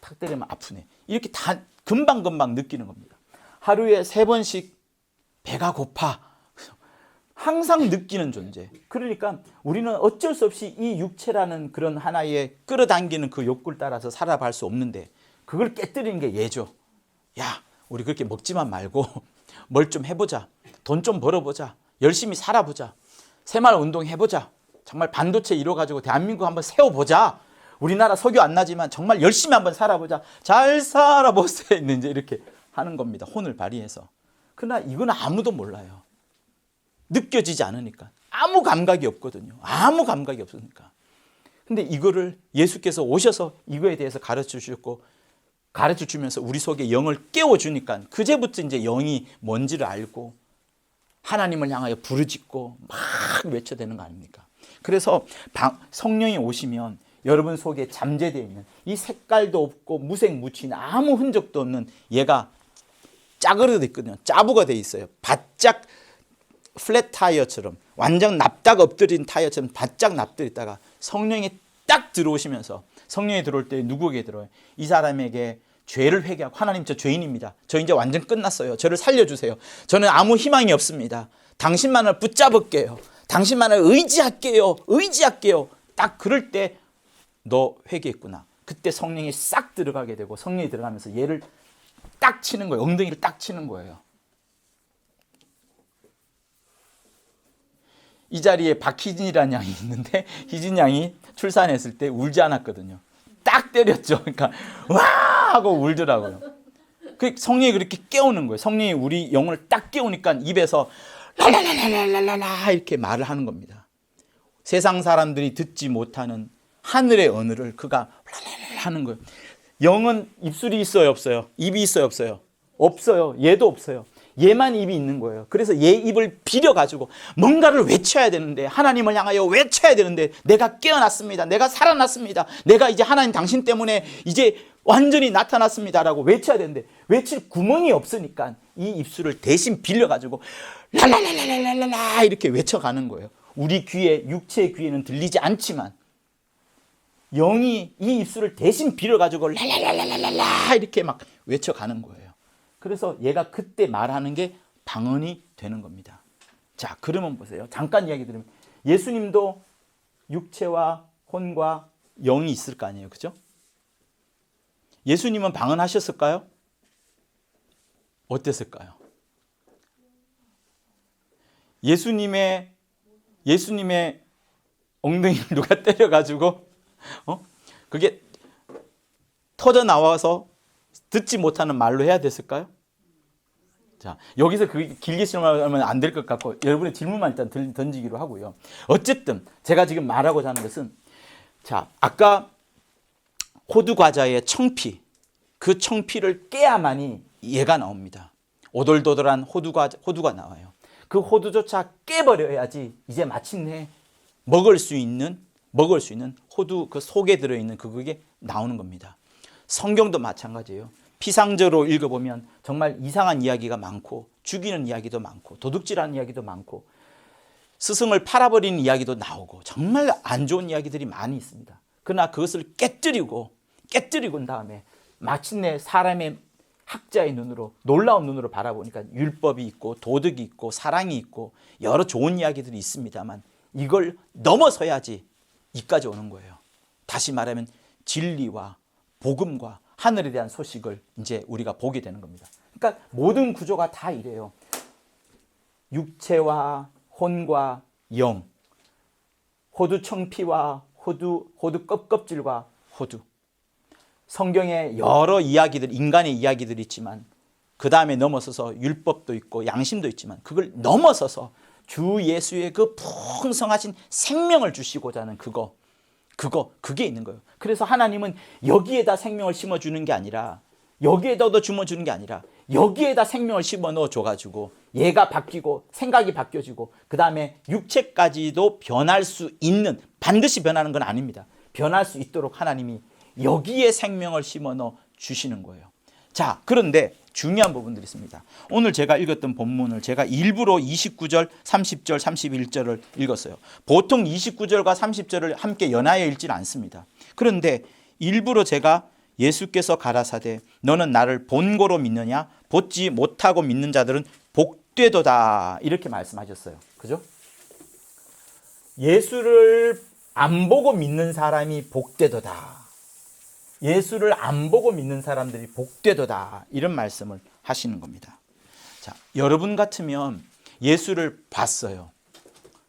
탁 때리면 아프네. 이렇게 다 금방금방 느끼는 겁니다. 하루에 3번씩 배가 고파. 항상 느끼는 존재. 그러니까 우리는 어쩔 수 없이 이 육체라는 그런 하나의 끌어당기는 그 욕구를 따라서 살아갈 수 없는데 그걸 깨뜨리는 게 얘죠. 야, 우리 그렇게 먹지만 말고 뭘 좀 해보자. 돈 좀 벌어보자. 열심히 살아보자. 새마을 운동해보자. 정말 반도체 이뤄가지고 대한민국 한번 세워보자. 우리나라 석유 안 나지만 정말 열심히 한번 살아보자. 잘 살아보세요. 이제 이렇게 하는 겁니다. 혼을 발휘해서. 그러나 이건 아무도 몰라요. 느껴지지 않으니까. 아무 감각이 없거든요. 아무 감각이 없으니까. 근데 이거를 예수께서 오셔서 이거에 대해서 가르쳐 주셨고, 가르쳐 주면서 우리 속에 영을 깨워 주니까 그제부터 이제 영이 뭔지를 알고 하나님을 향하여 부르짖고 막 외쳐대는 거 아닙니까? 그래서 성령이 오시면 여러분 속에 잠재되어 있는 이 색깔도 없고 무색무취는 아무 흔적도 없는 얘가 짜그러져 있거든요. 짜부가 돼 있어요. 바짝 플랫 타이어처럼, 완전 납작 엎드린 타이어처럼 바짝 납들어 있다가 성령이 딱 들어오시면서, 성령이 들어올 때 누구에게 들어요? 이 사람에게 죄를 회개하고, 하나님 저 죄인입니다. 저 이제 완전 끝났어요. 저를 살려주세요. 저는 아무 희망이 없습니다. 당신만을 붙잡을게요. 당신만을 의지할게요. 의지할게요. 딱 그럴 때 너 회개했구나. 그때 성령이 싹 들어가게 되고, 성령이 들어가면서 얘를 딱 치는 거예요. 엉덩이를 딱 치는 거예요. 이 자리에 박희진이라는 양이 있는데, 희진 양이 출산했을 때 울지 않았거든요. 딱 때렸죠. 그러니까 와 하고 울더라고요. 그 성령이 그렇게 깨우는 거예요. 성령이 우리 영혼을 딱 깨우니까 입에서 랄랄랄랄랄랄라 이렇게 말을 하는 겁니다. 세상 사람들이 듣지 못하는 하늘의 언어를 그가 하는 거예요. 영은 입술이 있어요, 없어요? 입이 있어요, 없어요? 없어요. 얘도 없어요. 얘만 입이 있는 거예요. 그래서 얘 입을 비려가지고 뭔가를 외쳐야 되는데, 하나님을 향하여 외쳐야 되는데, 내가 깨어났습니다. 내가 살아났습니다. 내가 이제 하나님 당신 때문에 이제 완전히 나타났습니다라고 외쳐야 되는데 외칠 구멍이 없으니까 이 입술을 대신 빌려가지고 랄랄랄랄랄라 이렇게 외쳐가는 거예요. 우리 귀에, 육체의 귀에는 들리지 않지만 영이 이 입술을 대신 빌어가지고 랄랄랄랄랄라 이렇게 막 외쳐가는 거예요. 그래서 얘가 그때 말하는 게 방언이 되는 겁니다. 자, 그러면 보세요. 잠깐 이야기 들으면 예수님도 육체와 혼과 영이 있을 거 아니에요. 그죠? 예수님은 방언하셨을까요? 어땠을까요? 예수님의 엉덩이를 누가 때려가지고 그게 터져 나와서 듣지 못하는 말로 해야 됐을까요? 자, 여기서 그 길게 설명하면 안 될 것 같고 여러분의 질문만 일단 던지기로 하고요. 어쨌든 제가 지금 말하고자 하는 것은, 자, 아까 호두 과자의 청피, 그 청피를 깨야만이 얘가 나옵니다. 오돌도돌한 호두가 나와요. 그 호두조차 깨버려야지 이제 마침내 먹을 수 있는 호두 그 속에 들어있는 그게 나오는 겁니다. 성경도 마찬가지예요. 피상적으로 읽어보면 정말 이상한 이야기가 많고, 죽이는 이야기도 많고, 도둑질하는 이야기도 많고, 스승을 팔아버리는 이야기도 나오고, 정말 안 좋은 이야기들이 많이 있습니다. 그러나 그것을 깨뜨리고 다음에 마침내 사람의 학자의 눈으로, 놀라운 눈으로 바라보니까 율법이 있고 도덕이 있고 사랑이 있고 여러 좋은 이야기들이 있습니다만 이걸 넘어서야지 이까지 오는 거예요. 다시 말하면 진리와 복음과 하늘에 대한 소식을 이제 우리가 보게 되는 겁니다. 그러니까 모든 구조가 다 이래요. 육체와 혼과 영, 호두 청피와 호두 껍질과 호두. 성경에 여러 이야기들, 인간의 이야기들이 있지만 그 다음에 넘어서서 율법도 있고 양심도 있지만 그걸 넘어서서 주 예수의 그 풍성하신 생명을 주시고자 하는 그게 있는 거예요. 그래서 하나님은 여기에다 생명을 심어주는 게 아니라, 여기에다 심어주는 게 아니라 여기에다 생명을 심어 넣어줘가지고 얘가 바뀌고 생각이 바뀌어지고 그 다음에 육체까지도 변할 수 있는, 반드시 변하는 건 아닙니다. 변할 수 있도록 하나님이 여기에 생명을 심어 넣어 주시는 거예요. 자, 그런데 중요한 부분들이 있습니다. 오늘 제가 읽었던 본문을 제가 일부러 29절, 30절, 31절을 읽었어요. 보통 29절과 30절을 함께 연하여 읽지는 않습니다. 그런데 일부러 제가 예수께서 가라사대 너는 나를 본고로 믿느냐? 보지 못하고 믿는 자들은 복되도다. 이렇게 말씀하셨어요. 그죠? 예수를 안 보고 믿는 사람이 복되도다. 예수를 안 보고 믿는 사람들이 복되도다. 이런 말씀을 하시는 겁니다. 자, 여러분 같으면 예수를 봤어요.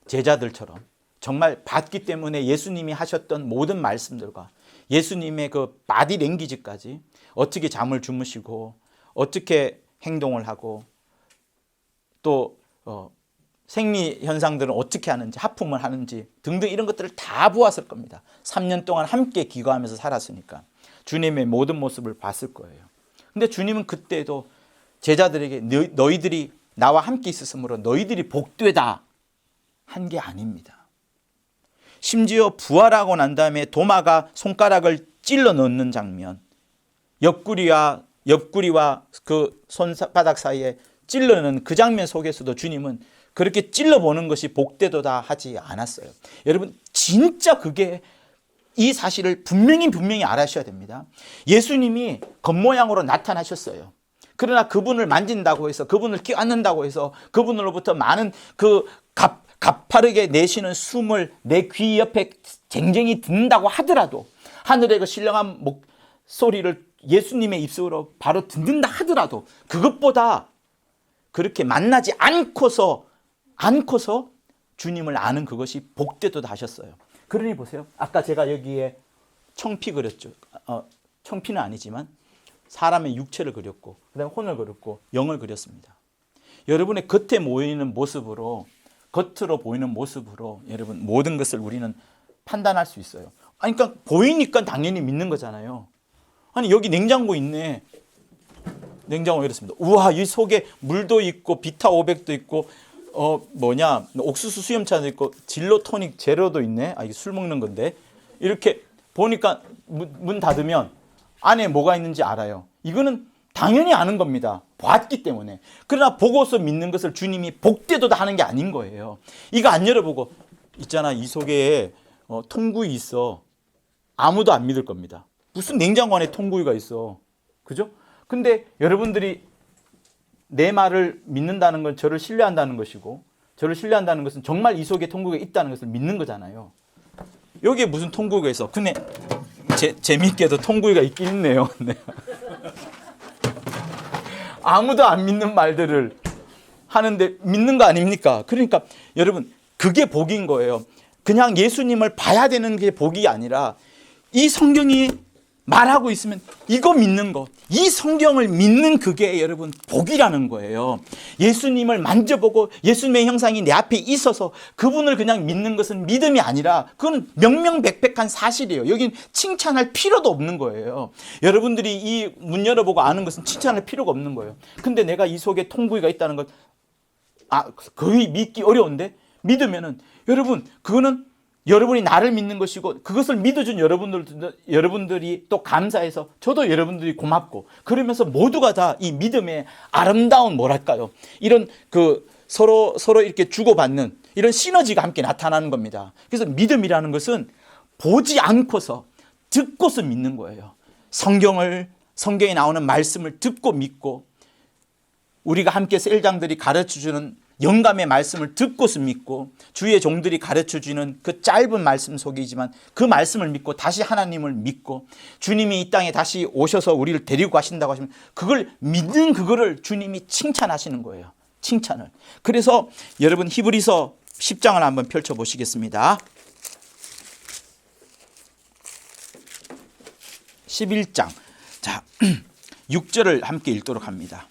제자들처럼. 정말 봤기 때문에 예수님이 하셨던 모든 말씀들과 예수님의 그 바디 랭귀지까지, 어떻게 잠을 주무시고 어떻게 행동을 하고 또 생리 현상들은 어떻게 하는지, 하품을 하는지 등등 이런 것들을 다 보았을 겁니다. 3년 동안 함께 기거하면서 살았으니까 주님의 모든 모습을 봤을 거예요. 근데 주님은 그때도 제자들에게 너희들이 나와 함께 있었으므로 너희들이 복되다 한 게 아닙니다. 심지어 부활하고 난 다음에 도마가 손가락을 찔러 넣는 장면, 옆구리와 그 손바닥 사이에 찔러 넣는 그 장면 속에서도 주님은 그렇게 찔러보는 것이 복되도다 하지 않았어요. 여러분 진짜 그게 이 사실을 분명히 알아셔야 됩니다. 예수님이 겉모양으로 나타나셨어요. 그러나 그분을 만진다고 해서, 그분을 껴안는다고 해서, 그분으로부터 많은 그 가파르게 내쉬는 숨을 내 귀 옆에 쟁쟁이 듣는다고 하더라도, 하늘의 그 신령한 목소리를 예수님의 입술로 바로 듣는다 하더라도, 그것보다 그렇게 만나지 않고서 주님을 아는 그것이 복되도다 하셨어요. 그러니 보세요. 아까 제가 여기에 청피 그렸죠. 청피는 아니지만 사람의 육체를 그렸고, 그다음에 혼을 그렸고, 영을 그렸습니다. 여러분의 겉에 보이는 모습으로, 겉으로 보이는 모습으로 여러분 모든 것을 우리는 판단할 수 있어요. 아니, 그러니까 보이니까 당연히 믿는 거잖아요. 아니, 여기 냉장고 있네. 냉장고 이렇습니다. 우와, 이 속에 물도 있고 비타 500도 있고 옥수수 수염차도 있고 진로 토닉 제로도 있네. 아, 이게 술 먹는 건데. 이렇게 보니까 문 닫으면 안에 뭐가 있는지 알아요. 이거는 당연히 아는 겁니다. 봤기 때문에. 그러나 보고서 믿는 것을 주님이 복되도다 하는 게 아닌 거예요. 이거 안 열어보고 있잖아, 이 속에 통구이 있어. 아무도 안 믿을 겁니다. 무슨 냉장고 안에 통구이가 있어. 그죠? 근데 여러분들이 내 말을 믿는다는 건 저를 신뢰한다는 것이고, 저를 신뢰한다는 것은 정말 이 속에 통구이가 있다는 것을 믿는 거잖아요. 여기에 무슨 통구이가 있어. 근데 재미있게도 통구이가 있긴 있네요. 네. 아무도 안 믿는 말들을 하는데 믿는 거 아닙니까? 그러니까 여러분 그게 복인 거예요. 그냥 예수님을 봐야 되는 게 복이 아니라 이 성경이 말하고 있으면 이거 믿는 거, 이 성경을 믿는 그게 여러분 복이라는 거예요. 예수님을 만져보고 예수님의 형상이 내 앞에 있어서 그분을 그냥 믿는 것은 믿음이 아니라 그건 명명백백한 사실이에요. 여긴 칭찬할 필요도 없는 거예요. 여러분들이 이 문 열어보고 아는 것은 칭찬할 필요가 없는 거예요. 근데 내가 이 속에 통구이가 있다는 것, 거의 믿기 어려운데 믿으면은 여러분 그거는 여러분이 나를 믿는 것이고, 그것을 믿어준 여러분들이 또 감사해서 저도 여러분들이 고맙고, 그러면서 모두가 다 이 믿음의 아름다운 뭐랄까요, 이런 그 서로 이렇게 주고받는 이런 시너지가 함께 나타나는 겁니다. 그래서 믿음이라는 것은 보지 않고서 듣고서 믿는 거예요. 성경에 나오는 말씀을 듣고 믿고, 우리가 함께 셀장들이 가르쳐주는 영감의 말씀을 듣고서 믿고, 주의 종들이 가르쳐주는 그 짧은 말씀 속이지만 그 말씀을 믿고 다시 하나님을 믿고, 주님이 이 땅에 다시 오셔서 우리를 데리고 가신다고 하시면 그걸 믿는 그거를 주님이 칭찬하시는 거예요. 칭찬을. 그래서 여러분 히브리서 10장을 한번 펼쳐보시겠습니다. 11장. 자, 6절을 함께 읽도록 합니다.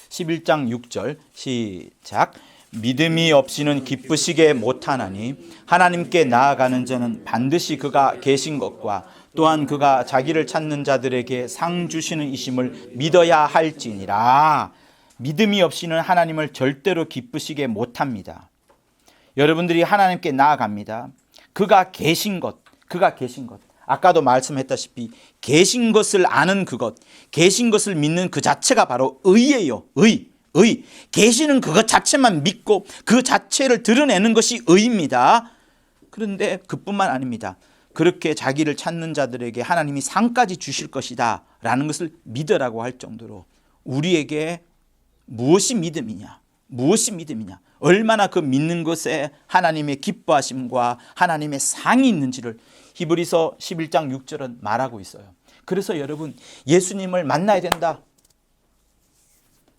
11장 6절 시작. 믿음이 없이는 기쁘시게 못하나니 하나님께 나아가는 자는 반드시 그가 계신 것과 또한 그가 자기를 찾는 자들에게 상 주시는 이심을 믿어야 할지니라. 믿음이 없이는 하나님을 절대로 기쁘시게 못합니다. 여러분들이 하나님께 나아갑니다. 그가 계신 것. 아까도 말씀했다시피 계신 것을 아는 그것, 계신 것을 믿는 그 자체가 바로 의예요. 의. 계시는 그것 자체만 믿고 그 자체를 드러내는 것이 의입니다. 그런데 그뿐만 아닙니다. 그렇게 자기를 찾는 자들에게 하나님이 상까지 주실 것이다 라는 것을 믿으라고 할 정도로 우리에게 무엇이 믿음이냐, 얼마나 그 믿는 것에 하나님의 기뻐하심과 하나님의 상이 있는지를 히브리서 11장 6절은 말하고 있어요. 그래서 여러분 예수님을 만나야 된다.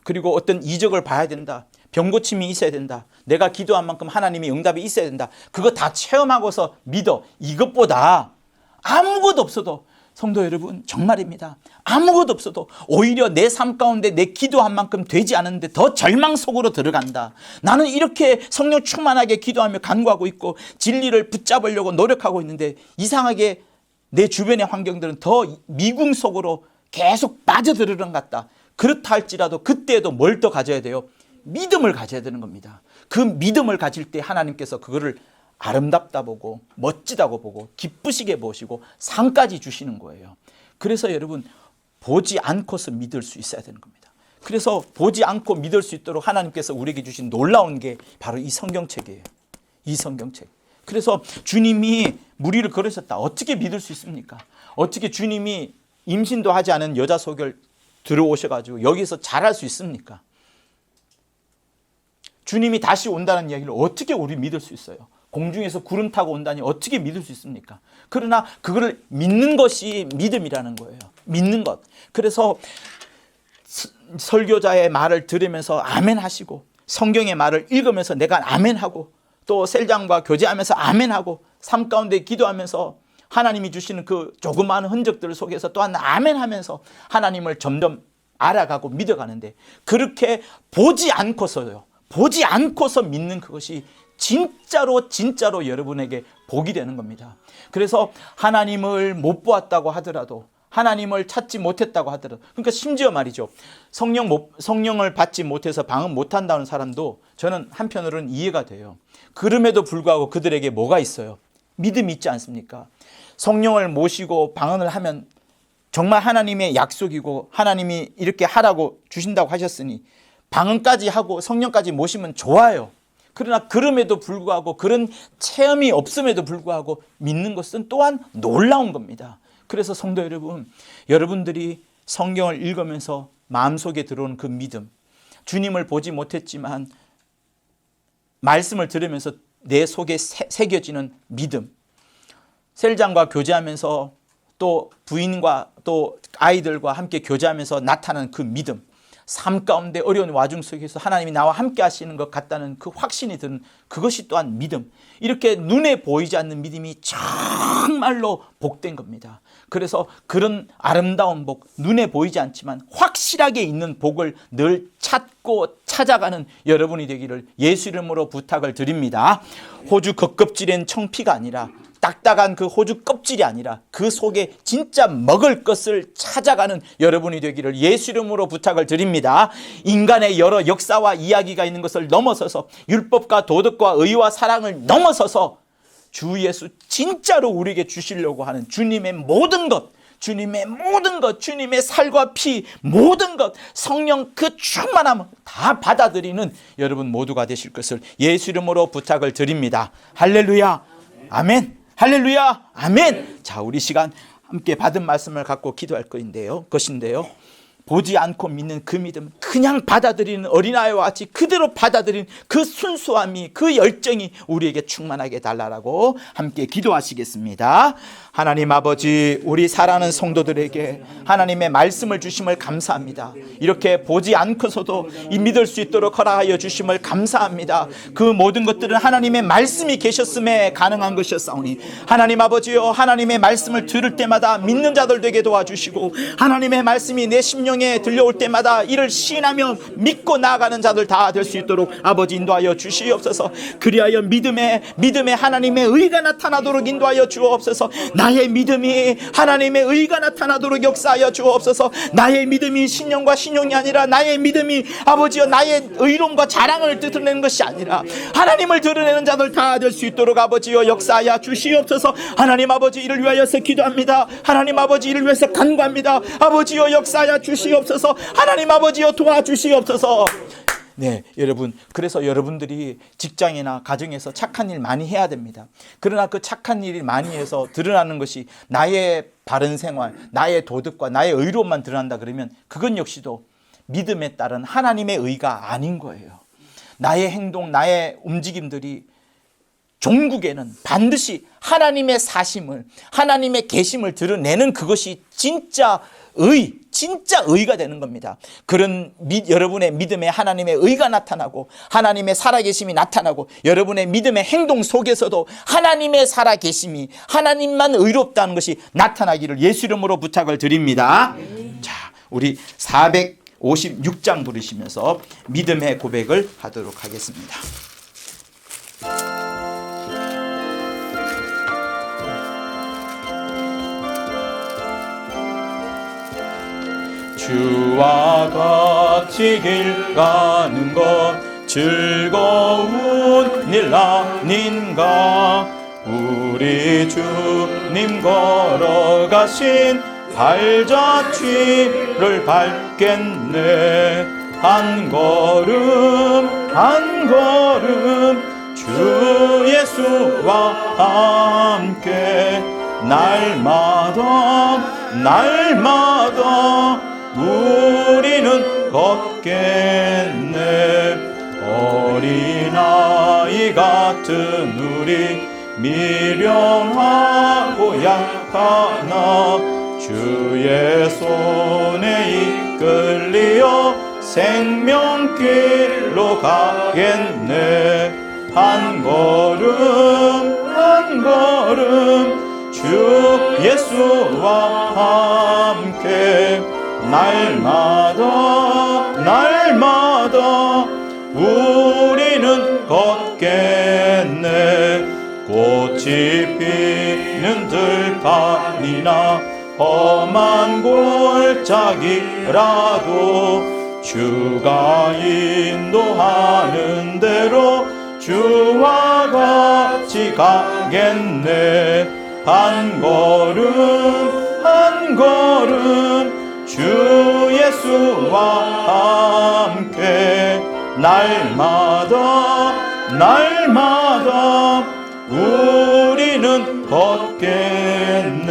그리고 어떤 이적을 봐야 된다. 병고침이 있어야 된다. 내가 기도한 만큼 하나님의 응답이 있어야 된다. 그거 다 체험하고서 믿어. 이것보다 아무것도 없어도 성도 여러분, 정말입니다. 아무것도 없어도 오히려 내 삶 가운데 내 기도한 만큼 되지 않은데 더 절망 속으로 들어간다. 나는 이렇게 성령 충만하게 기도하며 간구하고 있고 진리를 붙잡으려고 노력하고 있는데 이상하게 내 주변의 환경들은 더 미궁 속으로 계속 빠져들으는 것 같다. 그렇다 할지라도 그때에도 뭘 더 가져야 돼요? 믿음을 가져야 되는 겁니다. 그 믿음을 가질 때 하나님께서 그거를 아름답다 보고 멋지다고 보고 기쁘시게 보시고 상까지 주시는 거예요. 그래서 여러분, 보지 않고서 믿을 수 있어야 되는 겁니다. 그래서 보지 않고 믿을 수 있도록 하나님께서 우리에게 주신 놀라운 게 바로 이 성경책이에요. 이 성경책. 그래서 주님이 무리를 걸으셨다. 어떻게 믿을 수 있습니까? 어떻게 주님이 임신도 하지 않은 여자 속을 들어오셔가지고 여기서 잘할 수 있습니까? 주님이 다시 온다는 이야기를 어떻게 우리 믿을 수 있어요? 공중에서 구름 타고 온다니 어떻게 믿을 수 있습니까? 그러나 그거를 믿는 것이 믿음이라는 거예요. 믿는 것. 그래서 설교자의 말을 들으면서 아멘 하시고 성경의 말을 읽으면서 내가 아멘 하고 또 셀장과 교제하면서 아멘 하고 삶 가운데 기도하면서 하나님이 주시는 그 조그마한 흔적들 속에서 또한 아멘 하면서 하나님을 점점 알아가고 믿어가는데, 그렇게 보지 않고서요, 보지 않고서 믿는 그것이 진짜로 여러분에게 복이 되는 겁니다. 그래서 하나님을 못 보았다고 하더라도, 하나님을 찾지 못했다고 하더라도, 그러니까 심지어 말이죠, 성령을 받지 못해서 방언 못한다는 사람도 저는 한편으로는 이해가 돼요. 그럼에도 불구하고 그들에게 뭐가 있어요? 믿음이 있지 않습니까? 성령을 모시고 방언을 하면 정말 하나님의 약속이고 하나님이 이렇게 하라고 주신다고 하셨으니 방언까지 하고 성령까지 모시면 좋아요. 그러나 그럼에도 불구하고, 그런 체험이 없음에도 불구하고 믿는 것은 또한 놀라운 겁니다. 그래서 성도 여러분, 여러분들이 성경을 읽으면서 마음속에 들어오는 그 믿음, 주님을 보지 못했지만 말씀을 들으면서 내 속에 새겨지는 믿음, 셀장과 교제하면서 또 부인과 또 아이들과 함께 교제하면서 나타나는 그 믿음, 삶 가운데 어려운 와중 속에서 하나님이 나와 함께 하시는 것 같다는 그 확신이 드는 그것이 또한 믿음. 이렇게 눈에 보이지 않는 믿음이 정말로 복된 겁니다. 그래서 그런 아름다운 복, 눈에 보이지 않지만 확실하게 있는 복을 늘 찾고 찾아가는 여러분이 되기를 예수 이름으로 부탁을 드립니다. 호주 겉껍질엔 청피가 아니라, 딱딱한 그 호주 껍질이 아니라 그 속에 진짜 먹을 것을 찾아가는 여러분이 되기를 예수 이름으로 부탁을 드립니다. 인간의 여러 역사와 이야기가 있는 것을 넘어서서, 율법과 도덕과 의와 사랑을 넘어서서 주 예수 진짜로 우리에게 주시려고 하는 주님의 모든 것, 주님의 모든 것, 주님의 살과 피 모든 것, 성령 그 충만함을 다 받아들이는 여러분 모두가 되실 것을 예수 이름으로 부탁을 드립니다. 할렐루야, 아멘. 할렐루야, 아멘. 자, 우리 시간 함께 받은 말씀을 갖고 기도할 것인데요. 보지 않고 믿는 그 믿음, 그냥 받아들이는 어린아이와 같이 그대로 받아들이는 그 순수함이, 그 열정이 우리에게 충만하게 달라라고 함께 기도하시겠습니다. 하나님 아버지, 우리 사랑하는 성도들에게 하나님의 말씀을 주심을 감사합니다. 이렇게 보지 않고서도 믿을 수 있도록 허락하여 주심을 감사합니다. 그 모든 것들은 하나님의 말씀이 계셨음에 가능한 것이었사오니, 하나님 아버지여, 하나님의 말씀을 들을 때마다 믿는 자들 되게 도와주시고, 하나님의 말씀이 내 심령에 들려올 때마다 이를 시인하며 믿고 나아가는 자들 다 될 수 있도록 아버지 인도하여 주시옵소서. 그리하여 믿음에 하나님의 의가 나타나도록 인도하여 주옵소서. 나의 믿음이 하나님의 의가 나타나도록 역사하여 주옵소서. 나의 믿음이 신령과 신용이 아니라, 나의 믿음이 아버지여 나의 의로움과 자랑을 드러내는 것이 아니라 하나님을 드러내는 자들 다 될 수 있도록 아버지여 역사하여 주시옵소서. 하나님 아버지, 이를 위하여서 기도합니다. 하나님 아버지, 이를 위해서 간구합니다. 아버지여 역사하여 주시옵소서. 하나님 아버지여 도와주시옵소서. 네, 여러분, 그래서 여러분들이 직장이나 가정에서 착한 일 많이 해야 됩니다. 그러나 그 착한 일이 많이 해서 드러나는 것이 나의 바른 생활, 나의 도덕과 나의 의로움만 드러난다 그러면 그건 역시도 믿음에 따른 하나님의 의가 아닌 거예요. 나의 행동, 나의 움직임들이 종국에는 반드시 하나님의 사심을, 하나님의 계심을 드러내는 그것이 진짜 의, 진짜 의가 되는 겁니다. 그런 여러분의 믿음에 하나님의 의가 나타나고 하나님의 살아계심이 나타나고 여러분의 믿음의 행동 속에서도 하나님의 살아계심이 하나님만 의롭다는 것이 나타나기를 예수 이름으로 부탁을 드립니다. 자, 우리 456장 부르시면서 믿음의 고백을 하도록 하겠습니다. 주와 같이 길 가는 것 즐거운 일 아닌가. 우리 주님 걸어가신 발자취를 밟겠네. 한 걸음 한 걸음 주 예수와 함께 날마다 날마다 우리는 걷겠네. 어린아이 같은 우리 미련하고 약하나 주의 손에 이끌리어 생명길로 가겠네. 한 걸음 한 걸음 주 예수와 함께 날마다 날마다 우리는 걷겠네. 꽃이 피는 들판이나 험한 골짜기라도 주가 인도하는 대로 주와 같이 가겠네. 한 걸음 한 걸음 주 예수와 함께 날마다 날마다 우리는 걷겠네.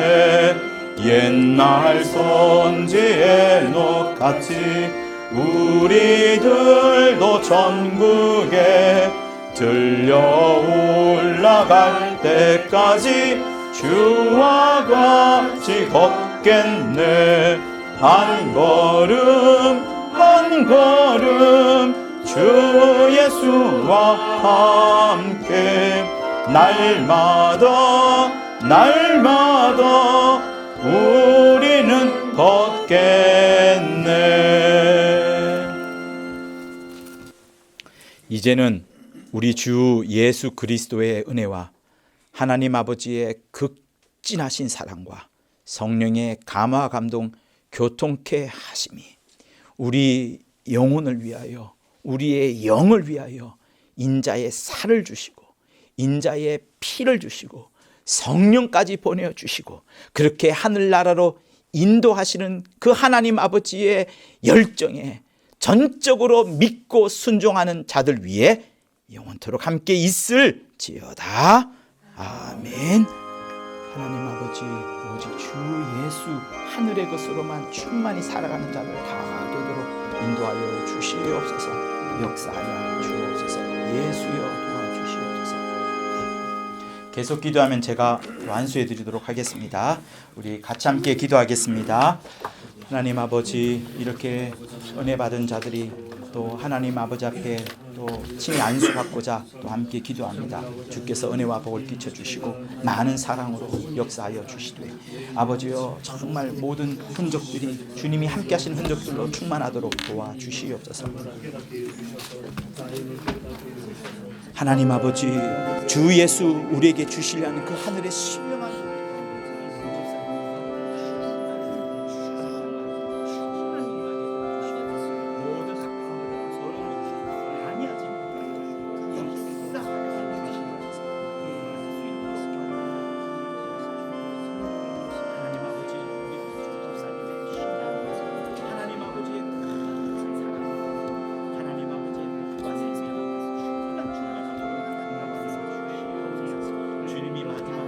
옛날 선지의 녹같이 우리들도 천국에 들려 올라갈 때까지 주와 같이 걷겠네. 한 걸음 한 걸음 주 예수와 함께 날마다 날마다 우리는 걷겠네. 이제는 우리 주 예수 그리스도의 은혜와 하나님 아버지의 극진하신 사랑과 성령의 감화 감동 교통케 하심이 우리 영혼을 위하여 우리의 영을 위하여 인자의 살을 주시고 인자의 피를 주시고 성령까지 보내주시고 그렇게 하늘나라로 인도하시는 그 하나님 아버지의 열정에 전적으로 믿고 순종하는 자들 위해 영원토록 함께 있을지어다. 아멘. 하나님 아버지 오직 주 예수 하늘의 것으로만 충만히 살아가는 자들 다 되도록 인도하여 주시옵소서. 역사하여 주옵소서. 예수여 도와주시옵소서. 계속 기도하면 제가 완수해 드리도록 하겠습니다. 우리 같이 함께 기도하겠습니다. 하나님 아버지, 이렇게 은혜 받은 자들이 또 하나님 아버지 앞에 또 친히 안수받고자 또 함께 기도합니다. 주께서 은혜와 복을 끼쳐주시고 많은 사랑으로 역사하여 주시되 아버지여 정말 모든 흔적들이 주님이 함께 하신 흔적들로 충만하도록 도와주시옵소서. 하나님 아버지, 주 예수 우리에게 주시려는 그 하늘의 신령한 주님이 마지막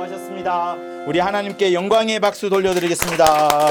수고하셨습니다. 우리 하나님께 영광의 박수 돌려드리겠습니다.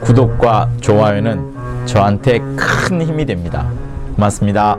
구독과 좋아요는 저한테 큰 힘이 됩니다. 고맙습니다.